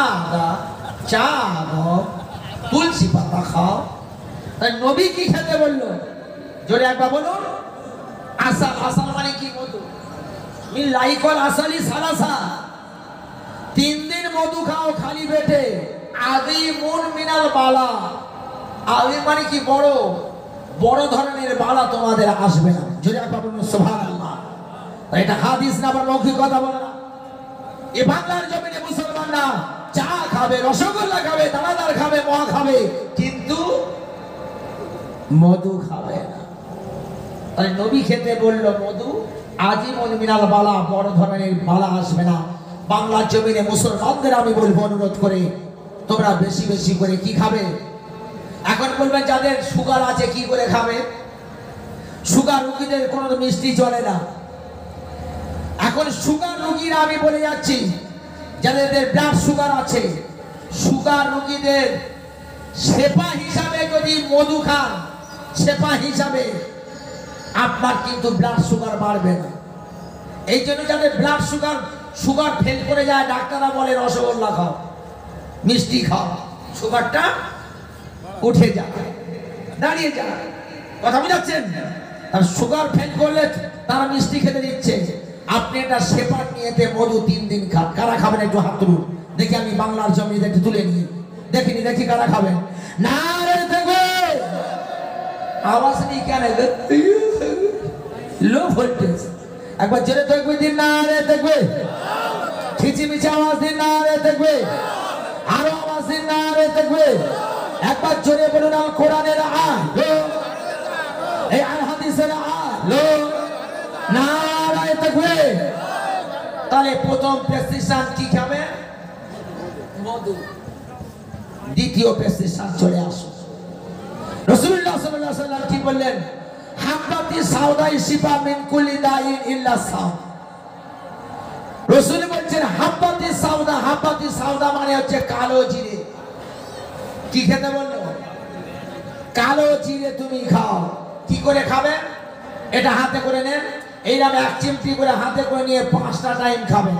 আদা, চা খাও, তুলসী পাতা খাও। তাই নবী কি খেতে বললো? জোরে একবার বলুন। আসাল। আসাল মানে কি? মধু। মিল্লাহি কল আসালি সালাসা, 3 দিন মধু খাও খালি পেটে। আযীমুন মিনাল বালা, আযীম মানে কি? বড় বড় ধরনের বালা তোমাদের আসবে না। জোরে একবার বলুন সুবহানাল্লাহ। এটা হাদিস না, আবার মৌখিক কথা বলে না। এই বাংলার জমিনে মুসলমানরা চা খাবে, রসগোল্লা খাবে, দানাদার খাবে, মহা খাবে, কিন্তু মধু খাবে না। তাই নবী খেতে বললো মধু, আজীবন মিনাল বালা, বড় ধরনের বালা আসবে না। বাংলার জমিনে মুসলমানদের আমি বলবো অনুরোধ করে, তোমরা বেশি বেশি করে কি খাবে? এখন বলবেন যাদের সুগার আছে কি করে খাবে? সুগার রোগীদের কোনো মিষ্টি চলে না। এখন সুগার রোগীরা আমি বলে যাচ্ছি, যাদের ব্লাড সুগার আছে, সুগার রোগীদের সেপা হিসাবে যদি মধু খান, সেপা হিসাবে, আপনার কিন্তু ব্লাড সুগার বাড়বে না। এই জন্য যাদের ব্লাড সুগার ফেল করে যায়, ডাক্তাররা বলে রসগোল্লা খাও, মিষ্টি খাও, সুগারটা উঠে যায়, দাঁড়িয়ে যায়। কথা বুঝাচ্ছেন? আর সুগার ফেল করলে তারা মিষ্টি খেতে দিচ্ছে। আপনি এটা সেপার নিয়েতে মধু 3 দিন খান। কারা খাবেন একটু হাত তুলুন দেখি, আমি বাংলার জমিতে একটু তুলে নিই, দেখিনি, দেখি কারা খাবেন। না রে দেখবে, আওয়াজ নেই কেন? Low voltage. একবার জোরে দেখবে দিন, না রে দেখবে, খিচিমিচি আওয়াজ দিন, না রে দেখবে, আরো আওয়াজ দিন, না রে দেখবে। একবার জোরে বলুন আল কোরআনের আলো, এই আল হাদিসের আলো, নারায়ে তাকবীর। তাহলে প্রথম প্রেসক্রিপশন কি খাবে? মধু। দ্বিতীয় প্রেসক্রিপশন চলে আসো। রাসূলুল্লাহ সাল্লাল্লাহু আলাইহি ওয়াসাল্লাম কি বললেন? হাব্বাতি সাউদাই শিফা মিন কুল্লি দাইন ইল্লা সাম। রাসূল বলছেন হাব্বাতি সাউদা, হাব্বাতি সাউদা মানে হচ্ছে কালো জিরে। কি খেতে বললো? কালো জিরে তুমি খাও। কি করে খাবে? এটা হাতে করে নেন, এইরকম 1 চিমটি করে হাতে করে নিয়ে 5টা টাইম খাবেন।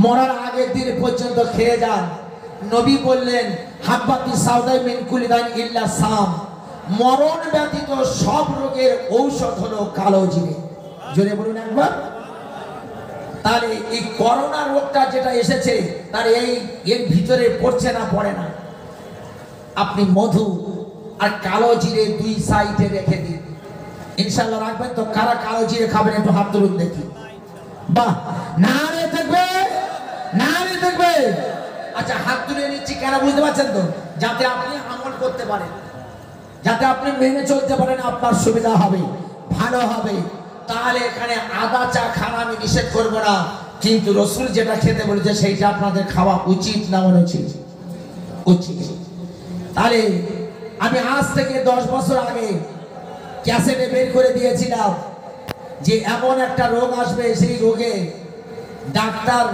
মরার আগের দিন পর্যন্ত খেয়ে যান। নবী বললেন হাব্বাতি সাউদাই মিন কুল্লি দাইন ইল্লা সাম, মরণ ব্যতীত সব রোগের ঔষধ হলো কালো জিরে। জোরে বলুন একবার। তাহলে এই করোনা রোগটা যেটা এসেছে, তার এর ভিতরে পড়ছে না, পড়ে না। আপনি মধু আর কালো জিরে 2 সাইডে রেখে দিন, ইনশাআল্লাহ রাখবেন তো। কারা কালো জিরে খাবেন একটু হাত তুলুন দেখি। বাহ, নারে থাকবে, নারে থাকবে। আচ্ছা, হাত তুলে নিচ্ছি কেন বুঝতে পারছেন তো? যাতে আপনি আমল করতে পারেন, যাতে আপনি মেনে চলতে পারেন, আপনার সুবিধা হবে, ভালো হবে। তাহলে এখানে আদা চা খানা আমি নিষেধ করবো না, কিন্তু রাসূল যেটা খেতে বলেছে সেইটা আপনাদের খাওয়া উচিত না মনে উচিত? উচিত। তাহলে আমি আজ থেকে 10 বছর আগে ক্যাসেটে বের করে দিয়েছিলাম যে এমন একটা রোগ আসবে, সেই রোগে ডাক্তার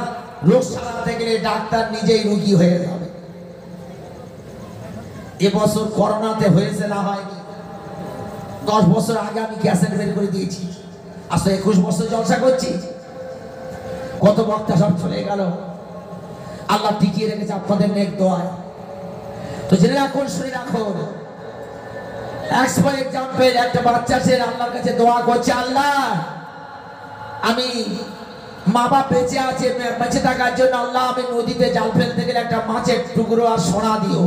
রোগ সারাতে গেলে ডাক্তার নিজেই রোগী হয়ে যাবে। এবছর করোনাতে হয়েছে না হয়নি? 10 বছর আগে আমি ক্যাসেট বের করে দিয়েছি, আসলে 21 বছর জলসা করছি, কত বক্তা সব চলে গেল। আল্লাহ টিকিয়ে রেখেছে আপনাদের নেক দোয়ায়। তো জেনে রাখুন, শুনে রাখুন, এক্সাম্পল একটা বাচ্চা সে আল্লাহর কাছে দোয়া করছে, আল্লাহ আমি মা বাপ বেঁচে আছে, বেঁচে থাকার জন্য আল্লাহ আমি নদীতে জাল ফেলতে গেলে একটা মাছের টুকরো আর সোনা দিও,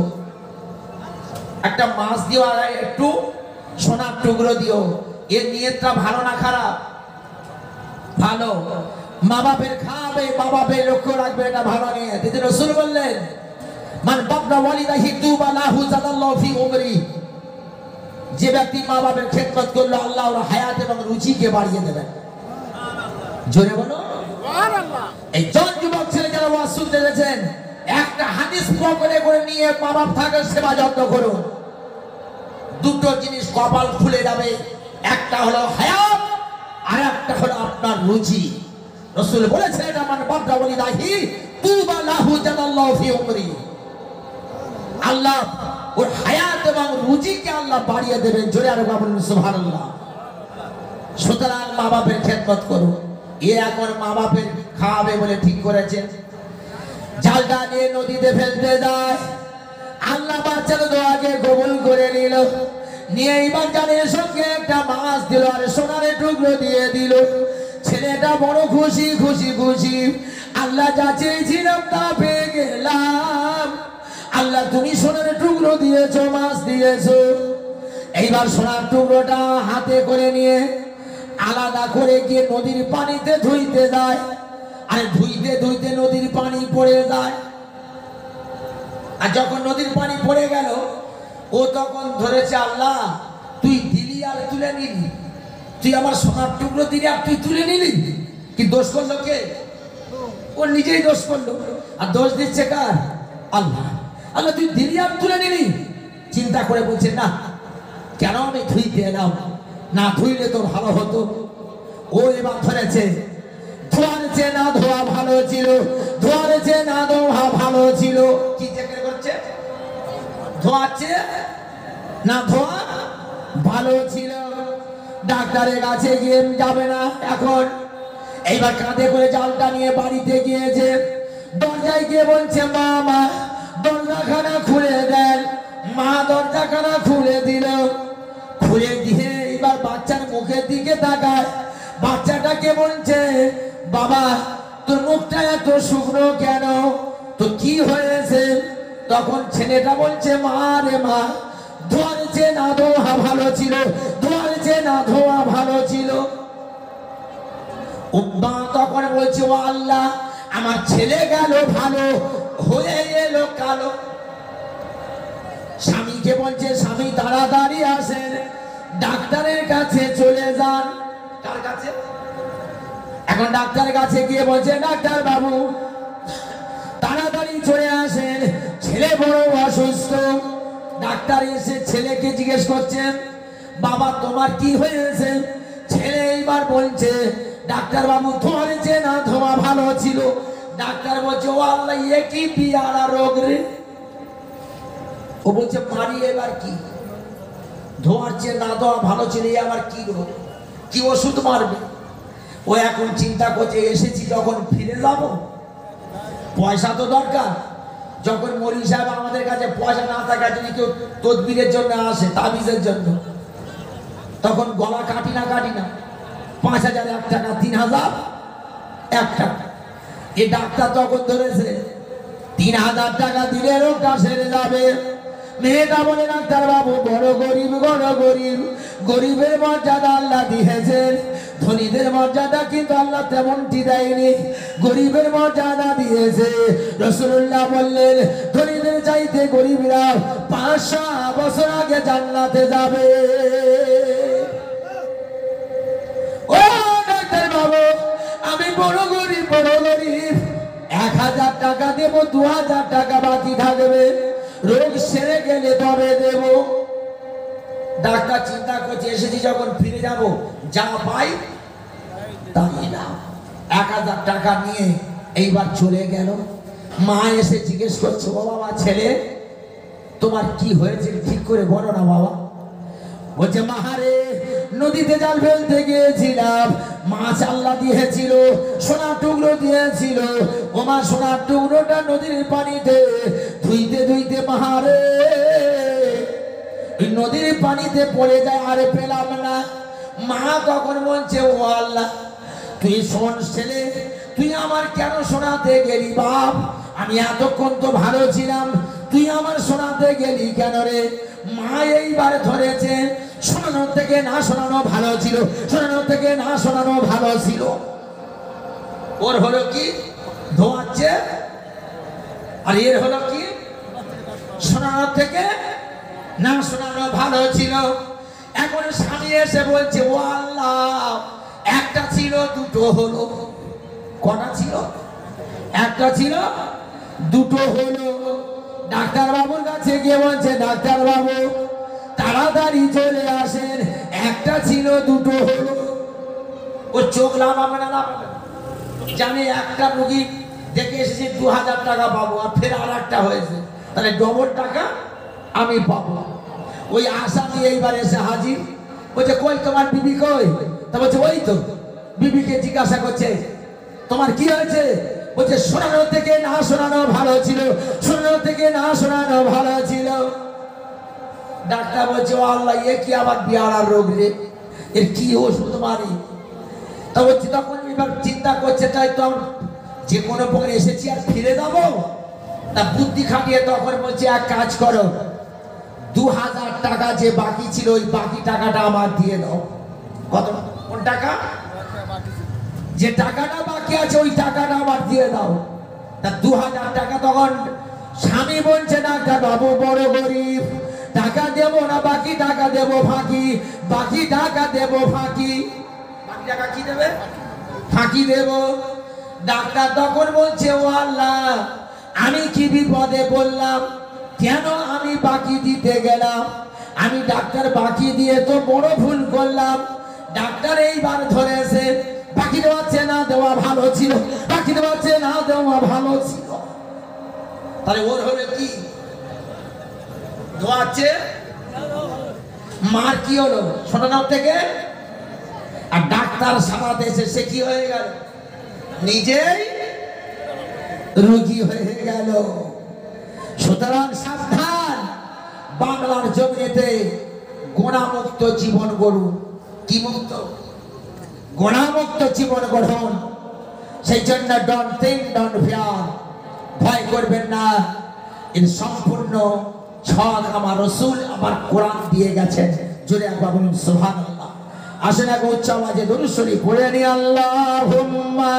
একটা মাছ দিও আর একটু সোনার টুকরো দিও। এর নিয়তটা ভালো না খারাপ? ভালো। মা বাপের খাবে, মা বাপের লক্ষ্য রাখবে, এটা ভালো নিয়ত। এই যে রাসূল বললেন, মান বাবরা ওয়ালিদাহি তুবা লাহু জাদাল্লাহু ফি উমরি, যে ব্যক্তি মা বাপের খেদমত করলো আল্লাহ ওর হায়াত এবং রুচিকে বাড়িয়ে দেবেন। জোরে বলো সুবহানাল্লাহ। এই জন যুবক ছেলে যারা ওয়াজ শুনতে গেছেন, একটা হাদিস পকেটে করে নিয়ে মা বাপ থাকার সেবা যত্ন করুন। দুটো জিনিস কপাল খুলে যাবে, একটা হলো হায়াত আর একটা হলো আপনার রুচি। রাসূল বলেছেন, এটা মান বাবরা ওয়ালিদাহি তুবা লাহু জাদাল্লাহু ফি উমরি, আল্লাহ ওর হায়াত এবং রুজিকে আল্লাহ বাড়িয়ে দেবেন। জোরে আর বলুন সুবহানাল্লাহ। সুতরাং মা বাপের খেদমত করুন। এ এখন মা বাপের খাওয়াবে বলে ঠিক করেছেন, জালটা নিয়ে নদীতে ফেলতে যায়। আল্লাহ বাচ্চার দোয়াকে কবুল করে নিল, নিয়ে এইবার জানের সঙ্গে একটা মাছ দিল আর সোনার টুকরো দিয়ে দিল। ছেলেটা বড় খুশি খুশি খুশি, আল্লাহ যা চেয়েছিলাম তা পেয়ে গেলাম। আল্লাহ তুমি সোনার টুকরো দিয়েছো, মাছ দিয়েছো। এইবার সোনার টুকরোটা হাতে করে নিয়ে আলাদা করে গিয়ে নদীর পানিতে ধুইতে যায়। আর ধুইতে ধুইতে নদীর পানি পড়ে যায়। আর যখন নদীর পানি পড়ে গেল, ও তখন ধরেছে, আল্লাহ তুই দিলি আর তুলে নিলি, তুই আমার সোনার টুকরো দিলি আর তুই তুলে নিলি, কি দোষ করলো কে? ও নিজেই দোষ করলো। আর দোষ দিচ্ছে কার? আল্লাহ। আল্লাহ তুই দিলি আর তুলে নিলি। চিন্তা করে বলছে, না কেন আমি ধুইতে এলাম, না ধুইলে তো ভালো হতো। ও এবার ধরেছে, ধোয়ার চেয়ে না ধোয়া ভালো ছিল, ধোয়ার চেয়ে না ধোয়া ভালো ছিল। কি চেষ্টা করছে? ধোয়ার চেয়ে না ধোয়া ভালো ছিল। ডাক্তারের কাছে গিয়ে যাবে না এখন। এইবার কাঁধে করে জালটা নিয়ে বাড়িতে গিয়েছে। দরজায় গিয়ে বলছে, মা মা দরজাখানা খুলে দেন। মা দরজাখানা খুলে দিল। খুলে দিয়ে এবার বাচ্চার মুখের দিকে তাকায়। বাচ্চাটাকে বলছে, বাবা তোর মুখটা এত শুকনো কেন, তো কি হয়েছে? তখন ছেলেটা বলছে, মা রে মা, ধোয়ার চেয়ে না ধোয়া ভালো ছিল, ধোয়ার চেয়ে না ধোয়া ভালো ছিল। মা তখন বলছে, ও আল্লাহ আমার ছেলে গেল ভালো, হয়ে এলো কালো। স্বামীকে বলছে, স্বামী তাড়াতাড়ি আসেন, ডাক্তারের কাছে চলে যান। কার কাছে? এখন ডাক্তারের কাছে গিয়ে বলছে, ডাক্তার বাবু তাড়াতাড়ি চলে আসেন, ছেলে বড় অসুস্থ। ডাক্তার এসে ছেলেকে জিজ্ঞেস করছেন, বাবা তোমার কি হয়েছে? ছেলে এইবার বলছে, ডাক্তার বাবু ধোয়ার চেয়ে না ধোয়া ভালো ছিল। ডাক্তার বলছে, ও আল্লাহ এ কি পিয়ারা রোগ রে। ও বলছে, মারি এবার কি? ধোয়ার চেয়ে না ধোয়া ভালো ছিল, আবার কি রোগ, কি ওষুধ মারবে? ও এখন চিন্তা করছে, এসেছি যখন ফিরে যাব, পয়সা তো দরকার। যখন মৌলভী সাহেব আমাদের কাছে পয়সা না থাকার জন্য কেউ তদবিরের জন্য আসে, তাবিজের জন্য, তখন গলা কাটি না 5,000 1 টাকা, 3,000 1 টাকা। এই ডাক্তার তখন ধরেছে 3,000 টাকা দিলে রোগটা সেরে যাবে। মেয়েটা বলে, ডাক্তার বাবু বড় গরিব, গরিবের মর্যাদা আল্লাহ দিয়েছেন, ধনীদের মর্যাদা কিন্তু আল্লাহ তেমনটি দেয়নি, গরিবের মর্যাদা দিয়েছে। রাসূলুল্লাহ বললেন, ধনীদের চাইতে গরিবরা 500 বছর আগে জান্নাতে যাবে। ও ডাক্তার বাবু আমি বড় গরিব, 1,000 টাকা দেব, 2,000 টাকা বাকি থাকবে, রোগ সেরে গেলে তবে দেব। ডাক্তার চিন্তা করছে, এসেছি যখন ফিরে যাব, যা পাই তাই না, 1000 টাকা নিয়ে এইবার চলে গেল। মা এসে জিজ্ঞেস করছে, ও বাবা ছেলে তোমার কি হয়েছে ঠিক করে বলো না বাবা। বলছে মাহারে নদীতে জাল ফেলতে গিয়েছিলাম, মাছ আল্লাহ দিয়েছিল, সোনার টুকরো দিয়েছিল, ও মা সোনার টুকরোটা নদীর পানিতে ধুইতে ধুইতে মাহারে নদীর পানিতে পড়ে যায়, আরে পেলাম না। মা তখন বলছে, ও আল্লাহ তুই শোন ছেলে, তুই আমার কেন শোনাতে গেলি বাপ? আমি এতক্ষণ তো ভালো ছিলাম, তুই আমার শোনাতে গেলি কেন রে? মা এইবার ধরেছে, শোনানোর থেকে না শোনানো ভালো ছিল, শোনানোর থেকে না শোনানো ভালো ছিল। ওর হলো কি ধোয়াচ্ছে, আর এর হলো কি শোনানোর থেকে না শোনানো ভালো ছিল। এখন স্বামী এসে বলছে, ও আল্লাহ একটা ছিল দুটো হলো। কটা ছিল? একটা ছিল দুটো হলো। ডাক্তার বাবুর কাছে গিয়ে বলছে, ডাক্তার বাবু তাড়াতাড়ি চলে আসেন, একটা ছিল দুটো হলো। ও চোখ লাগাবে না জানে একটা রোগী দেখে এসেছি 2000 টাকা পাবো, আর ফের আর একটা হয়েছে, তাহলে ডবল টাকা আমি পাবো। ওই আশা নিয়ে এইবার এসে হাজির। বলছে কই তোমার বিবি কই? তা বলছে ওই তো। বিবিকে জিজ্ঞাসা করছে তোমার কি হয়েছে? বলছে শোনানো থেকে না শোনানো ভালো ছিল, শোনানো থেকে না শোনানো ভালো ছিল। ডাক্তার বলছে, ও আল্লাহ এ কি আবার বিয়ারার রোগ রে, এর কি ওষুধ মারি? তা বলছি তখন এবার চিন্তা করছে, তাই তো যে কোনো প্রকারে এসেছি আর ফিরে যাবো? তা বুদ্ধি খাটিয়ে তখন বলছে, এক কাজ করো, 2000 টাকা যে বাকি ছিল ওই বাকি টাকাটা আমার দিয়ে দাও। কত? কোন টাকা? যে টাকাটা বাকি আছে ওই টাকাটা আমার দিয়ে দাও। তা 2000 টাকা। তখন স্বামী বলছে, ডাক্তার বাবু বড় গরিব, টাকা দেবো না বাকি টাকা দেবো ফাঁকি, বাকি টাকা দেবো ফাঁকি। বাকি টাকা কি দেবে? ফাঁকি দেব। ডাক্তার তখন বলছে, ও আল্লাহ আমি কি বিপদে বললাম, কেন আমি বাকি দিতে গেলাম? আমি ডাক্তার বাকি দিয়ে তো বড় ভুল করলাম। ডাক্তার এইবার ধরেছে, বাকি দেওয়াচ্ছে না দেওয়া ভালো ছিল, বাকি দেওয়াচ্ছে না দেওয়া ভালো ছিল। তাহলে ওর হলে কি ধোয়াচ্ছে, মার কি হলো শোনানোর থেকে, আর ডাক্তার সামাতে এসে সে কি হয়ে গেল, নিজেই রোগী হয়ে গেল। সুতরাং সাবধান, বাংলার জমিতে গোনামুক্ত জীবন গড়ুন। কি মুক্ত? গোনামুক্ত জীবন গঠন। সেই জন্য ডন থিঙ্ক ডন ফিয়ার, ভয় করবেন না। এর সম্পূর্ণ ছক আমার রসুল আমার কোরআন দিয়ে গেছেন। জোরে একবার বলুন সুবহানাল্লাহ। আসেন এক উচ্চ আওয়াজে দরুদ শরীফ পড়ে নি। আল্লাহুম্মা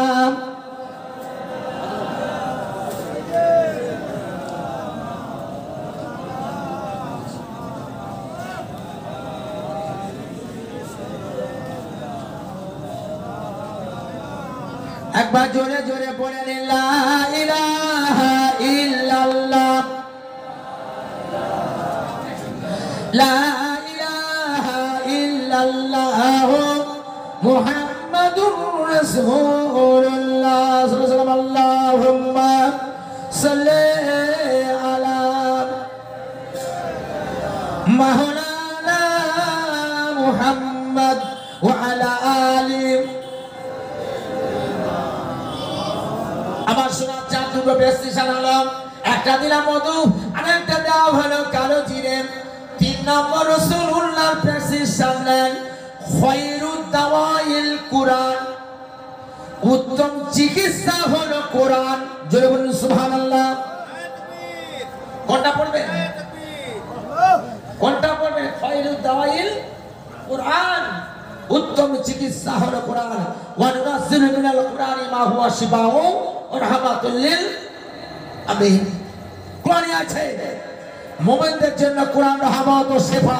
একবার জোরে জোরে পড়ে নিন, লা ইলাহা ইল্লাল্লাহ, লা ইলাহা ইল্লাল্লাহ, মুহাম্মাদুর রাসূলুল্লাহ সাল্লাল্লাহু আলাইহি ওয়াসাল্লাম। আল্লাহুম্মা সাল্লি আলা মাওলানা মুহাম্মদ ওয়া আলা আলি। আমার শোনার চার দুটো প্রেসক্রিপশন হলো, একটা দিলাম মধু, আরেকটা দেওয়া হলো কালো জিরে। 3 নম্বর রাসূলুল্লাহর প্রেসক্রিপশন নেন, খায়রুদ দাওয়াইল কোরআন, উত্তম চিকিৎসা হলো কোরআন। জোরে বলুন সুবহানাল্লাহ। কোনটা পড়বেন? কোনটা পড়বেন? খায়রুদ দাওয়াইল কোরআন, উত্তম চিকিৎসা হলো কোরআন। ওয়া নুনাজ্জিলু মিনাল কোরআনি মা হুয়া শিফাউ ওয়া রাহমাতুল লিল আমিন। কোরআনে আছে মুমিনদের জন্য কোরআন রহমত ও শিফা।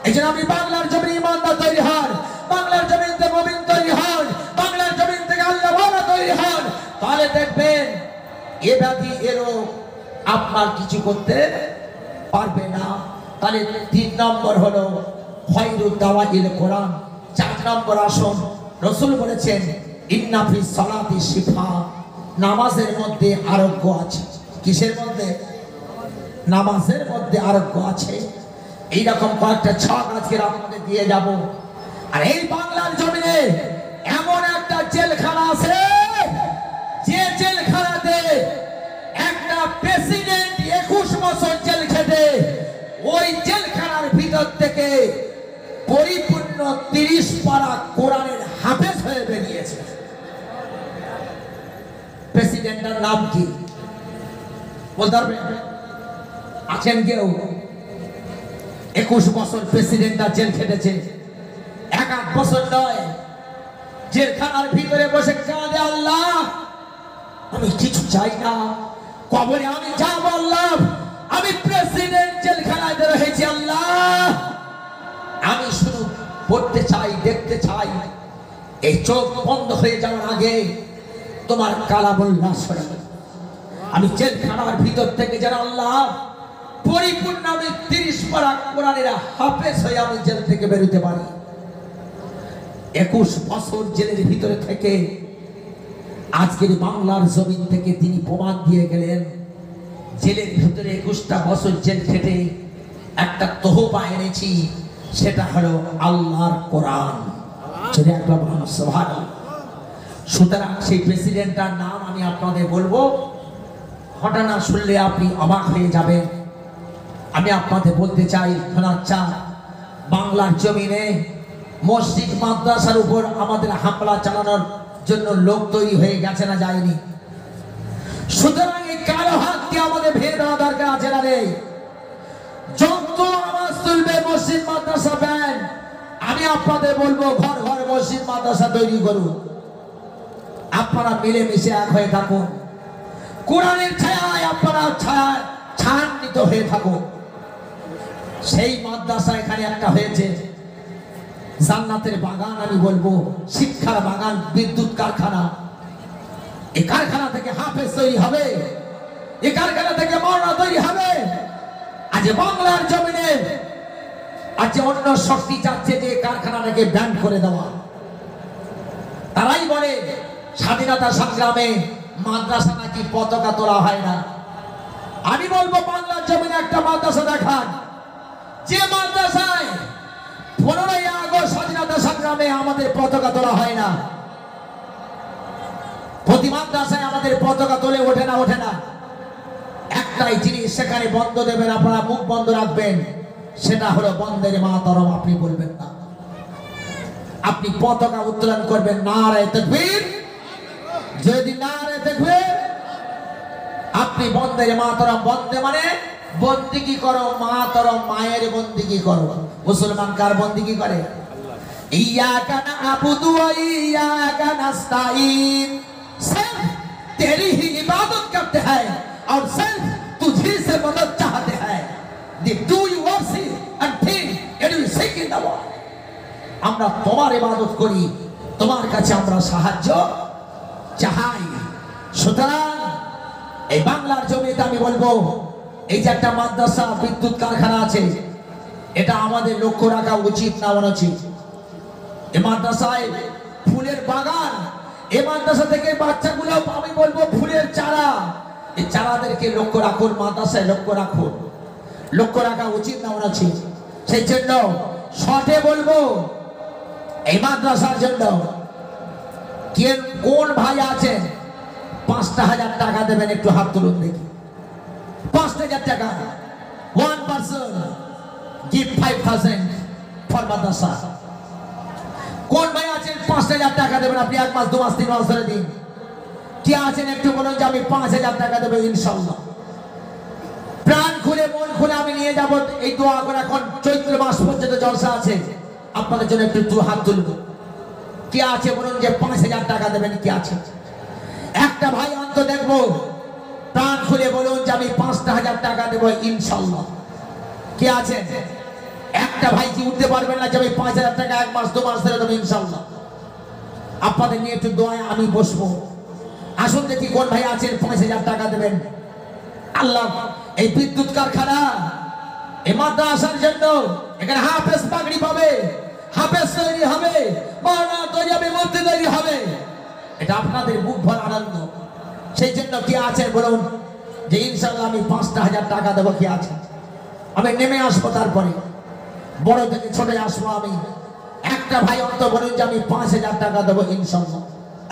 এজন্য আমি বাংলার জমিনে ইমানদার তৈরি হন, বাংলার জমিন থেকে মুমিন তৈরি হন, বাংলার জমিন থেকে আল্লাহ ওয়ালা তৈরি হন, তাহলে দেখবেন এ ব্যাধি এরও আপনার কিছু করতে পারবে না। তাহলে 3 নম্বর হলো খায়রুদ দাওয়াইল কোরআন। 4 নম্বর আসুন, রাসূল বলেছেন ইন্না ফি সালাতি শিফা, নামাজের মধ্যে আরোগ্য আছে। কিসের মধ্যে? নামাজের মধ্যে আরোগ্য আছে। এইরকম কয়েকটা ছক আজকে আপনাদের দিয়ে যাব। আর এই বাংলার জমিনে এমন একটা জেলখানা আছে, যে জেলখানাতে একটা প্রেসিডেন্ট 21 বছর জেল খেটে ওই জেলখানার ভিতর থেকে পরিপূর্ণ 30 পারা কোরআনের হাফেজ হয়ে বেরিয়েছে। প্রেসিডেন্টের নাম কি বলতে পারবেন? আছেন কেউ? 21 বছর প্রেসিডেন্টটা জেল খেটেছে। 1 বছর নয়, জেলখানার ভিতরে বসে কাঁদে, আল্লাহ আমি কিছু চাই না, কবরে আমি যাব আল্লাহ, আমি প্রেসিডেন্ট জেলখানায় রয়েছি আল্লাহ, আমি শুধু পড়তে চাই, দেখতে চাই, এই চোখ বন্ধ হয়ে যাওয়ার আগে তোমার কালামুল্লাহ শোনাবে। আমি জেলখানার ভিতর থেকে যেন আল্লাহ পরিপূর্ণ আমি 30 পারা কোরআনের হাফেজ হয়ে আমি জেল থেকে বেরোতে পারি। 21 বছর জেলের ভিতরে থেকে আজকের বাংলার জমিন থেকে তিনি প্রমাণ দিয়ে গেলেন। জেলের ভিতরে 21টা বছর জেল খেটে একটা তোহফা এনেছি, সেটা হলো আল্লাহর কোরআন। সুতরাং সেই প্রেসিডেন্টটার নাম আমি আপনাদের বলবো, ঘটনা শুনলে আপনি অবাক হয়ে যাবেন। আমি আপনাদের বলতে চাই, শোনাচ্ছা বাংলার জমিনে মসজিদ মাদ্রাসার উপর আমাদের হামলা চালানোর জন্য লোক তৈরি হয়ে গেছে না যায়নি? সুতরাং এই কালো হাতকে আমাদের ভেঙে দেওয়া দরকার আছে না নেই? যত আওয়াজ তুলবে মসজিদ মাদ্রাসা ব্যান, আমি আপনাদের বলবো ঘর ঘর মসজিদ মাদ্রাসা তৈরি করুন। আপনারা মিলেমিশে এক হয়ে থাকুন, কোরআনের ছায়ায় আপনারা ছায়ান্বিত হয়ে থাকুন। সেই মাদ্রাসা এখানে একটা হয়েছে, জান্নাতের বাগান আমি বলবো, শিক্ষার বাগান, বিদ্যুৎ কারখানা। এই কারখানা থেকে হাফেজ তৈরি হবে, এই কারখানা থেকে মাওলানা তৈরি হবে। আজ বাংলার জমিনে আজ অন্য শক্তি চাচ্ছে যে কারখানাটাকে ব্যান করে দেওয়া। তারাই বলে স্বাধীনতা সংগ্রামে মাদ্রাসা নাকি পতাকা তোলা হয় না। আমি বলবো বাংলার জমিনে একটা মাদ্রাসা দেখান, যে মাদ্রাসায় 15ই আগস্ট স্বাধীনতা সংগ্রামে আমাদের পতাকা তোলা হয় না। প্রতি মাদ্রাসায় আমাদের পতাকা তোলে ওঠে না। একটাই জিনিস সেখানে বন্ধ দেবেন, আপনারা মুখ বন্ধ রাখবেন, সেটা হলো বন্দের মাতরম আপনি বলবেন না। আপনি পতাকা উত্তোলন করবেন নারায়ে তাকবীর, যদি নারায়ে তাকবীর, আপনি বন্দের মাতরম, বন্দে মানে বন্দিগি করো, মাতরম মায়ের বন্দিগি করো। মুসলমান কার বন্দিগি করে? ইয়্যাকা না'বুদু ওয়া ইয়্যাকা নাস্তাঈন, सिर्फ तेरी ही इबादत करते हैं और सिर्फ तुझी से मदद चाहते हैं। Do you worship and think and you seek in the world? আমরা তোমার ইবাদত করি, তোমার কাছে আমরা সাহায্য চাই। সুতরাং এই বাংলার জমিতে আমি বলবো, এই যে একটা মাদ্রাসা, বিদ্যুৎ কারখানা আছে, এটা আমাদের লক্ষ্য রাখা উচিত না অনুচিত? এই মাদ্রাসায় ফুলের বাগান, এই মাদ্রাসা থেকে বাচ্চাগুলো আমি বলবো ফুলের চারা, এই চারাদেরকে লক্ষ্য রাখুন, মাদ্রাসায় লক্ষ্য রাখুন। লক্ষ্য রাখা উচিত না অনুচিত? সেই জন্য শর্টে বলবো, এই মাদ্রাসার জন্য কোন ভাই আছেন 5,000 টাকা দেবেন? একটু হাত তুলুন দেখি। 5,000 টাকা, 1 person give 5,000 for madrasa। কোন ভাই আছেন 5,000 টাকা দেবেন? আপনি 1 মাস 2 মাস 3 মাস ধরে দিন। কি আছেন একটু বলুন যে আমি 5,000 টাকা দেবো ইনশাআল্লাহ। প্রাণ খুলে মন খুলে আমি নিয়ে যাব। এই দোয়া করে এখন চৈত্র মাস পর্যন্ত জলসা আছে, আপনাদের জন্য একটু হাত তুলব। কি আছে বলুন যে 5,000 টাকা দেবেন? কি আছে? একটা ভাই অন্ত দেখবো, প্রাণ খুলে বলুন যে আমি 5,000 টাকা দেবো ইনশাআল্লাহ। কি আছে? একটা ভাই কি উঠতে পারবেন না যে আমি 5,000 টাকা 1 মাস 2 মাস ধরে দেবো ইনশাআল্লাহ? আপনাদের নিয়ে একটু দোয়ায় আমি বসবো। আসুন দেখি কোন ভাই আছেন 5,000 টাকা দেবেন। আল্লাহ এই বিদ্যুৎ কারখানা, এই মাদ্রাসার জন্য এখানে হাফেজ পাগড়ি পাবে, হাফেজ তৈরি হবে, মাওলানা তৈরি হবে, এটা আপনাদের বুক ভরা আনন্দ। সেই জন্য কি আছে বলুন যে ইনশাআল্লাহ আমি 5,000 টাকা দেবো, কি আছে? আমি নেমে আসবো, তারপরে বড় থেকে ছোট আসবো। আমি একটা ভাই অন্ত বলুন যে আমি 5,000 টাকা দেবো ইনশাআল্লাহ।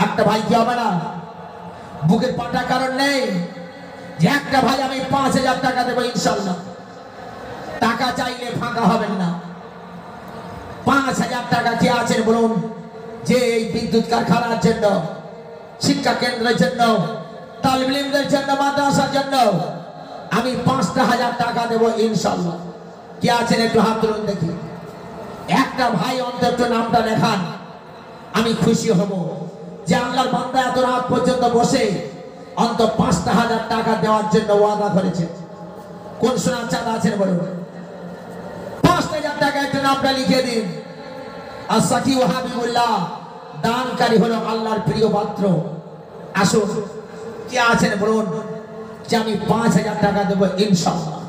একটা ভাই কি হবে না? বুকের পাটা কারণ নেই যে একটা ভাই আমি 5,000 টাকা দেবো ইনশাআল্লাহ। টাকা চাইলে ফাঁকা হবেন না। 5,000 টাকা কি আছেন বলুন যে এই বিদ্যুৎ কারখানার জন্য, শিক্ষা কেন্দ্রের জন্য, তালিম ইলমের জন্য, মাদ্রাসার জন্য আমি 5,000 টাকা দেবো ইনশাআল্লাহ। কি আছেন একটু হাত তুলুন দেখি। একটা ভাই অন্তত নামটা লেখান, আমি খুশি হব যে আল্লাহর বান্দা এত রাত পর্যন্ত বসে অন্তত 5,000 টাকা দেওয়ার জন্য ওয়াদা করেছে। কোন সোনার চাঁদ আছেন বলুন? 5,000 টাকা একটা নামটা লিখে দিন। আর সাকি ও হাবিবুল্লাহ দানকারী হলো আল্লাহর প্রিয় পাত্র। আসুন, কি আছেন বলুন যে আমি 5,000 টাকা দেবো ইনশাআল্লাহ।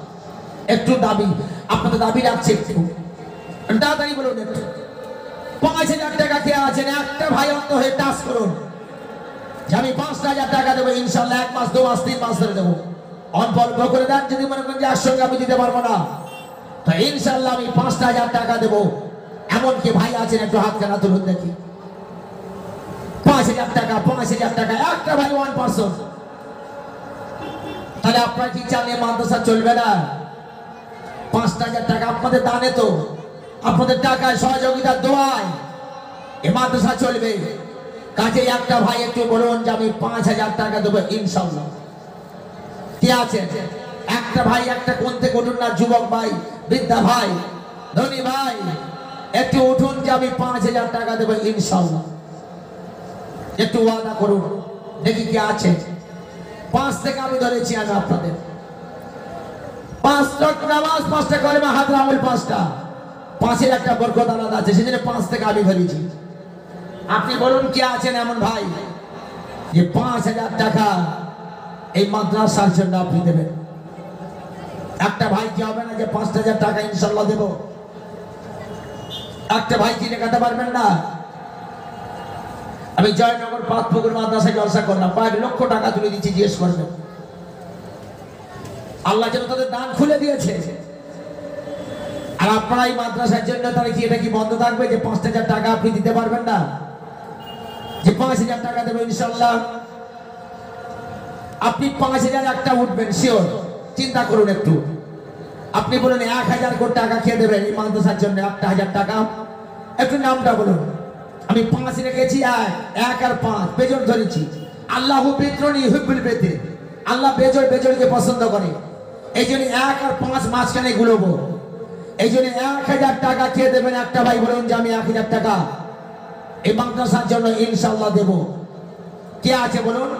একটু দাবি, আপনাদের দাবি রাখছে, একটু তাড়াতাড়ি বলুন একটু। 5,000 টাকা কে আছেন? একটা ভাই অন্ত হয়ে টাচ করুন যে আমি 5,000 টাকা দেবো ইনশাআল্লাহ। 1 মাস, 2 মাস, 3 মাস ধরে দেবো। অল্প অল্প করে দেন। যদি মনে করেন যে একসঙ্গে আমি দিতে পারবো না, তো ইনশাআল্লাহ আমি 5,000 টাকা দেবো। এমন কি ভাই আছেন? একটু হাত কেনা তুলুন দেখি। 5,000 টাকা, 5,000 টাকা, একটা ভাই 1%। তাহলে আপনার কি চালে মাদ্রাসা চলবে না? 5,000 টাকা আপনাদের দানে, তো আপনাদের টাকায়, সহযোগিতার দোয়ায় এ মাদ্রাসা চলবে। কাজে একটা ভাই একটু বলুন যে আমি 5,000 টাকা দেবো ইনশাআল্লাহ। কি আছে? একটা ভাই, একটা কোন থেকে উঠুন না, যুবক ভাই, বৃদ্ধা ভাই, ধনী ভাই, একটু উঠুন যে আমি 5,000 টাকা দেবো ইনশাআল্লাহ। একটু ওয়াদা করুন দেখি কি আছে। 5 থেকে আমি ধরেছি আমি আপনাদের। 5 ওয়াক্ত নামাজ, 5টা কলেমা, হাত আমল 5টা, 5-এর একটা বরকত আলাদা আছে, সেজন্য 5 থেকে আমি ধরেছি। আপনি বলুন কি আছেন এমন ভাই যে 5,000 টাকা এই মাদ্রাসার জন্য আপনি দেবেন? একটা ভাই কি হবে না যে 5,000 টাকা ইনশাআল্লাহ দেব? একটা ভাই কি লেখাতে পারবেন না? আমি জয়নগর পাতপুকুর মাদ্রাসায় জলসা করলাম, 5 লক্ষ টাকা তুলে দিচ্ছি, জিজ্ঞেস করবেন। আল্লাহ যেন তাদের দান খুলে দিয়েছে। আর আপনারা এই মাদ্রাসার জন্য তাহলে কি এটা কি বন্ধ থাকবে যে 5,000 টাকা আপনি দিতে পারবেন না? যে 5,000 টাকা দেবো ইনশাআল্লাহ। আপনি 5,000 একটা উঠবেন শিওর। চিন্তা করুন একটু। আপনি বলেন 1,000 কোটি টাকা খেয়ে দেবেন এই মাদ্রাসার জন্য, 1,000 টাকা। একটু নামটা বলুন। আমি 5 রেখেছি, 1 আর 5 বেজোড় ধরেছি। আল্লাহু বিত্রনি হুব্বুল বেতে, আল্লাহ বেজোড় বেজোড়কে পছন্দ করে। এই জন্য 1 আর 5 মাঝখানে গুলোবো। এই জন্য 1,000 টাকা খেয়ে দেবেন। একটা ভাই বলুন যে আমি 1,000 টাকা এই মাদ্রাসার জন্য ইনশাআল্লাহ দেব। কে আছে বলুন?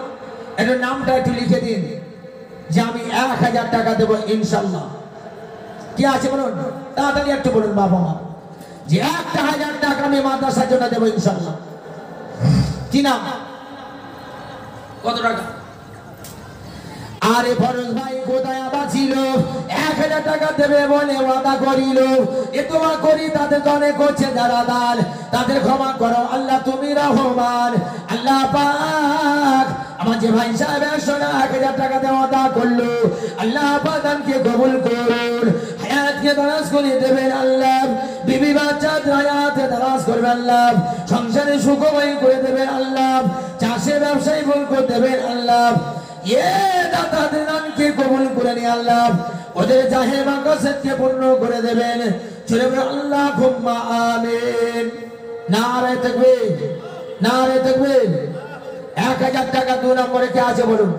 একটু নামটা একটু লিখে দিন যে আমি 1,000 টাকা দেবো ইনশাআল্লাহ। কে আছে বলুন? তাড়াতাড়ি একটু বলুন বাবা মা যে 1,000 টাকা আমি মাদ্রাসার জন্য দেবো ইনশাআল্লাহ। কি নাম? কত টাকা? আরে ফরজ ভাই কোথায় বাঁচিল? 1,000 টাকা দেবে বলে ওয়াদা করিল। এ দোয়া করি তাদের জনে করছে যারা দান, তাদের ক্ষমা করো আল্লাহ, তুমি রহমান। আল্লাহ পাক আমার যে ভাই সাহেব 1,000 টাকা দেওয়া ওয়াদা করলো, আল্লাহ পাক দানকে কবুল করুন, হায়াতকে দারাজ করে দেবেন আল্লাহ, বিবি বাচ্চা হায়াতে দারাজ করবেন আল্লাহ, সংসারে সুখময় করে দেবেন আল্লাহ, চাষে ব্যবসায় বরকত দেবেন আল্লাহ। দাতাদের দানকে কবুল করে নি আল্লাহ, ওদের জাহে মাকসাদকে পূর্ণ করে দেবেন। চলে আল্লাহুম্মা আমিন। নারে তাকবীর, নারে তাকবীর। 1,000 টাকা 2 নম্বরে কে আছে বলুন?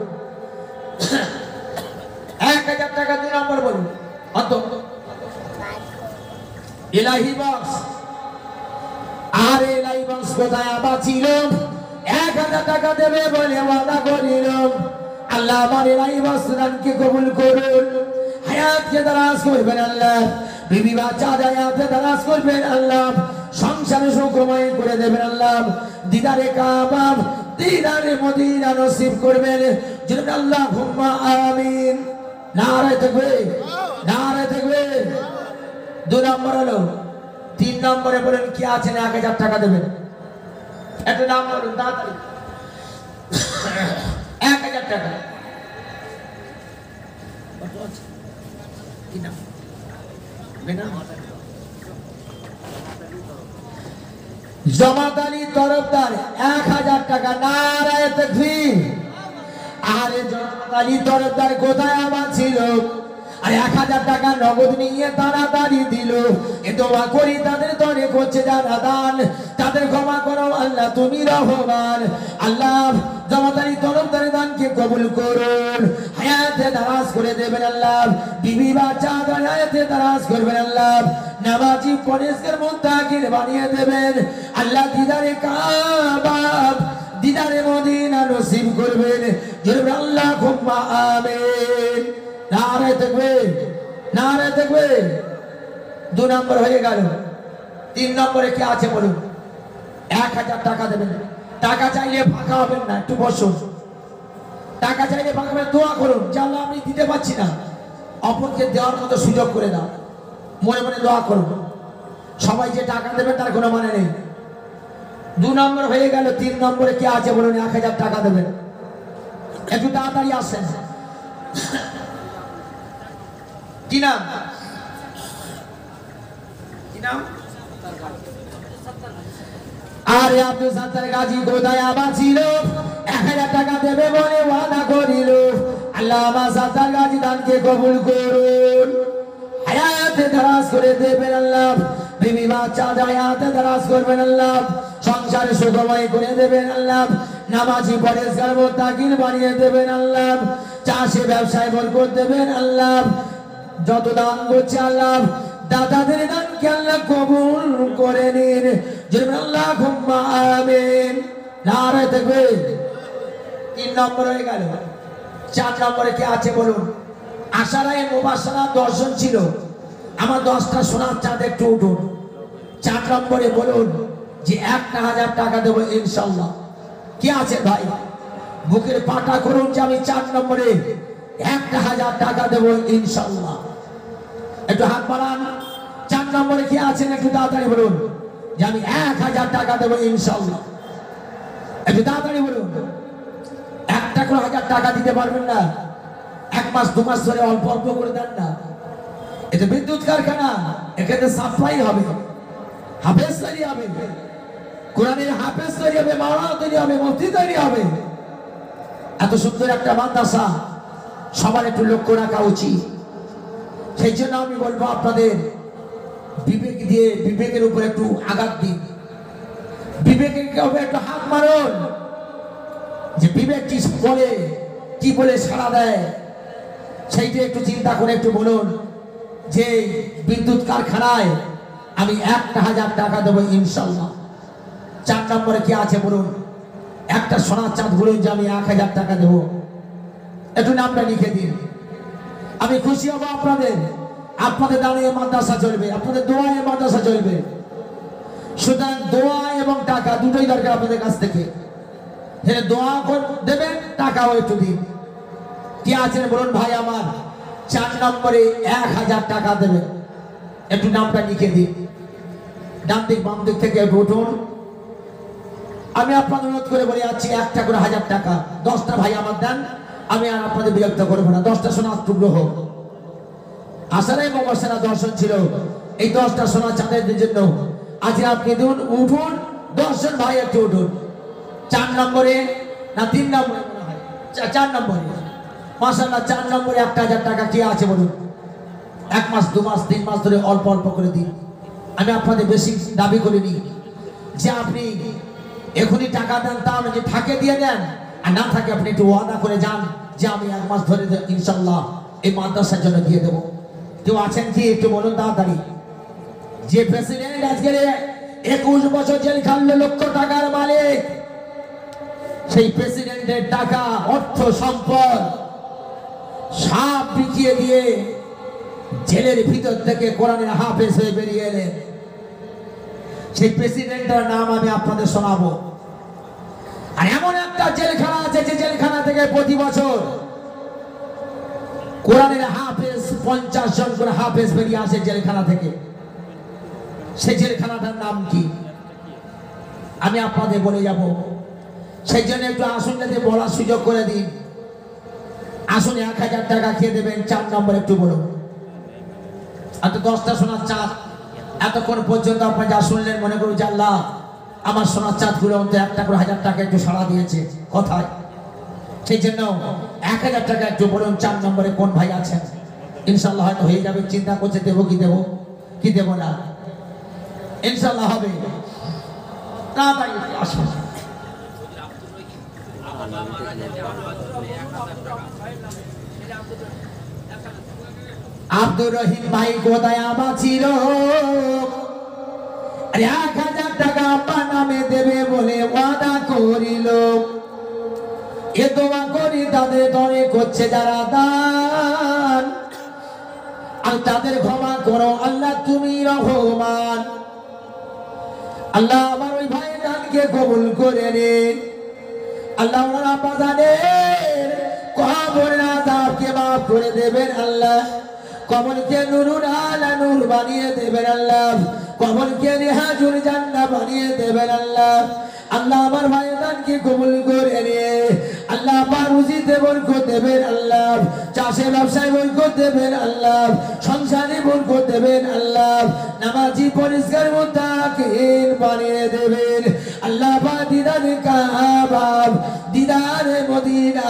1,000 টাকা 2 নম্বর বলুন। অত ইলাহি বক্স। আরে ইলাহি বক্স কোথায় বাঁচিল? 1,000 টাকা দেবে বলে ওয়াদা করিল। আল্লাহ আমার ইলাহি বক্স দানকে কবুল করুন, হায়াতকে দারাজ করবেন আল্লাহ, বিবি বাচ্চা হায়াতে দারাজ করবেন আল্লাহ, সংসারে সুখময় করে দেবেন আল্লাহ, দিদারে কাবা, দিদারে মদিনা নসিব করবেন। জন্য আল্লাহুম্মা আমিন। নারে তাকবীর, নারে তাকবীর। 2 নম্বর হলো। 3 নম্বরে বলেন কি আছেন 1,000 টাকা দেবেন? একটা নাম বলুন তাড়াতাড়ি। 1000 টাকা। কি নাম? জামাত আলী তরফদার 1000 টাকা। নারায়ে তাকবীর। আরে জামাত আলী তরফদার কোথায় আমার ছিল? আর 1000 টাকা নগদ নিয়ে তাড়াতাড়ি দিল। এ দোয়া করি তাদের তরে করছে যারা দান, তাদের ক্ষমা করো আল্লাহ, তুমি রহমান। আল্লাহ জামাত আলী তরফদারের দানকে কবুল করুন, হায়াতে দারাজ করে দেবেন আল্লাহ, বিবি বাচ্চা হায়াতে দারাজ করবেন আল্লাহ, নামাজি পরেশগার মুত্তাকিন বানিয়ে দেবেন আল্লাহ, দিদারে কাবা দিদারে মদিনা নসিব করবেন জোরে আল্লাহুম্মা আমিন। নারে তাকবীর, নারে তাকবীর। 2 নম্বর হয়ে গেল। 3 নম্বরে কি আছে বলুন? 1000 টাকা দেবেন। টাকা চাইলে ফাঁকা হবেন না, একটু বসুন। টাকা চাইলে ফাঁকা হবেন, দোয়া করুন যে আল্লাহ আমি দিতে পারছি না, অপরকে দেওয়ার মতো সুযোগ করে দাও। মনে মনে দোয়া করুন। সবাই যে টাকা দেবে তার কোনো মানে নেই। 2 নম্বর হয়ে গেল। 3 নম্বরে কি আছে বলুন? 1000 টাকা দেবেন। একটু তাড়াতাড়ি আসেন। কি নাম? কি নাম? আরে আব্দুল সাত্তার গাজী কোথায় আবার ছিল? 1000 টাকা দেবে বলে ওয়াদা করিল। আল্লাহ আমার সাত্তার গাজী দানকে কবুল করুন, হায়াতে দারাজ করে দেবেন আল্লাহ, বিবি বাচ্চা হায়াতে দারাজ করবেন আল্লাহ, সংসারে সুখময় করে দেবেন আল্লাহ, নামাজি পরেশগার মুত্তাকিন বানিয়ে দেবেন আল্লাহ, চাষে ব্যবসায় বরকত দেবেন আল্লাহ। যত দান করছে আল্লাহ, দাদাদের দানকে আল্লাহ কবুল করে নিন জোরে আল্লাহুম্মা আমিন। নারায়ে তাকবীর। 3 নম্বর হয়ে গেল। 4 নম্বরে কি আছে বলুন? আশারায়ে মুবাশশারা 10 জন ছিল। আমার 10টা সোনার চাঁদ একটু উঠুন। 4 নম্বরে বলুন যে 1000 টাকা দেবো ইনশাআল্লাহ। কি আছে ভাই? বুকের পাটা করুন যে আমি 4 নম্বরে 1000 টাকা দেবো ইনশাআল্লাহ। একটু হাত বাড়ান। 4 নম্বরে কি আছেন একটু তাড়াতাড়ি বলুন যে আমি 1000 টাকা দেবো ইনশাআল্লাহ। একটু তাড়াতাড়ি বলুন। 1000 টাকা দিতে পারবেন না? 1 মাস 2 মাস ধরে অল্প অল্প করে দেন না। এটা বিদ্যুৎ কারখানা, এখানে সাপ্লাই হবে, হাফেজ তৈরি হবে, কোরআনের হাফেজ তৈরি হবে, মাওলানা তৈরি হবে, মুফতি তৈরি হবে। এত সুন্দর একটা মাদ্রাসা, সবার একটু লক্ষ্য রাখা উচিত। সেই জন্য আমি বলবো আপনাদের বিবেক দিয়ে বিবেকের উপর একটু আঘাত দিন, বিবেকের উপর একটু হাত মারুন যে বিবেক কি বলে সাড়া দেয়, সেইটা একটু চিন্তা করে একটু বলুন যে বিদ্যুৎ কারখানায় আমি 1000 টাকা দেবো ইনশাআল্লাহ। 4 নম্বরে কি আছে বলুন? একটা সোনার চাঁদ বলুন যে আমি 1000 টাকা দেবো। একটু নামটা লিখে দিন। আমি খুশি হব আপনাদের দাঁড়িয়ে মাদ্রাসা চলবে, আপনাদের দোয়ায় মাদ্রাসা চলবে। সুতরাং দোয়া এবং টাকা দুটোই দরকার আপনাদের কাছ থেকে। দোয়া দেবেন, টাকাও একটু দিন। কি আছেন বলুন ভাই আমার? 4 নম্বরে 1000 টাকা দেবেন। একটু নামটা লিখে দিন। ডান দিক বাম দিক থেকে একটু উঠুন। আমি আপনাদের অনুরোধ করে বলে যাচ্ছি, 1টা করে 1000 টাকা 10টা ভাই আমার দেন। আমি আর আপনাদের বিরক্ত করবো না। 10টা সোনার টুকরো হোক। আশারায়ে মুবাশশারা 10 জন ছিল। এই 10টা সোনার চাঁদের জন্য আজ আপনি উঠুন। 10 জন ভাই একটু উঠুন। 4 নম্বরে না 3 নম্বরে মনে হয় 4 নম্বরে মাশাআল্লাহ 4 নম্বরে 1000 টাকা কি আছে বলুন? 1 মাস 2 মাস 3 মাস ধরে অল্প অল্প করে দিন। আমি আপনাদের বেশি দাবি করিনি যে আপনি এখনই টাকা দেন, তা না যে থাকে দিয়ে দেন, আর না থাকে আপনি একটু ওয়াদা করে যান যে আমি 1 মাস ধরে ইনশাআল্লাহ এই মাদ্রাসার জন্য দিয়ে দেবো। কেউ আছেন কি একটু বলুন তাড়াতাড়ি? যে প্রেসিডেন্ট আজকে 21 বছর জেল খাটলো, লক্ষ টাকার মালিক, সেই প্রেসিডেন্টের টাকা অর্থ সম্পদ সব বিকিয়ে দিয়ে জেলের ভিতর থেকে কোরআনের হাফেজ হয়ে বেরিয়ে এলেন। সেই প্রেসিডেন্টের নাম আমি আপনাদের শোনাবো। আর এমন একটা জেলখানা আছে যে জেলখানা থেকে প্রতি বছর কোরআনের হাফেজ 50 জন করে হাফেজ বেরিয়ে আসে জেলখানা থেকে। সেই জেলখানাটার নাম কি আমি আপনাদের বলে যাব। সেই জন্য একটু আসুন যাতে বলার সুযোগ করে দিন। আসুন 1000 টাকা খেয়ে দেবেন। 4 নম্বর একটু বলুন। এত 10টা সোনার চাঁদ এতক্ষণ পর্যন্ত আপনারা যা শুনলেন মনে করুন যে আল্লাহ আমার সোনার চাঁদগুলো অন্তত একটা করে 1000 টাকা একটু সাড়া দিয়েছে কথায়। সেই জন্য 1000 টাকা একটু বলুন 4 নম্বরে কোন ভাই আছেন? ইনশাআল্লাহ হয়তো হয়ে যাবে। চিন্তা করছে দেবো কি দেবো না, ইনশাআল্লাহ হবে। তাড়াতাড়ি আসুন। আব্দুর রহিম ভাই কোথায় আবার ছিল? 1000 টাকা আব্বা নামে দেবে বলে ওয়াদা করিল। এ দোয়া করি তাদের দরে করছে যারা দান, আর তাদের ক্ষমা করো আল্লাহ, তুমি রহমান। আল্লাহ আমার ওই ভাই দানকে কবুল করে নিন। আল্লাহ ওনার আব্বাজানের কবরের আযাবকে মাফ করে দেবেন আল্লাহ। কবরকে নুরুন আলা নূর বানিয়ে দেবেন আল্লাহ। কবরকে রিহাজুল জান্নাহ বানিয়ে দেবেন আল্লাহ। আল্লাহ আমার ভাইদানকে কবুল করে নিয়ে আল্লাহ রুজিতে বরকত দেবেন আল্লাহ। চাষে ব্যবসায় বরকত দেবেন আল্লাহ। সংসারে বরকত দেবেন আল্লাহ। নামাজি পরিষ্কার মুত্তাকিন বানিয়ে দেবেন আল্লাহ। দিদারে কাবা দিদারে মদিনা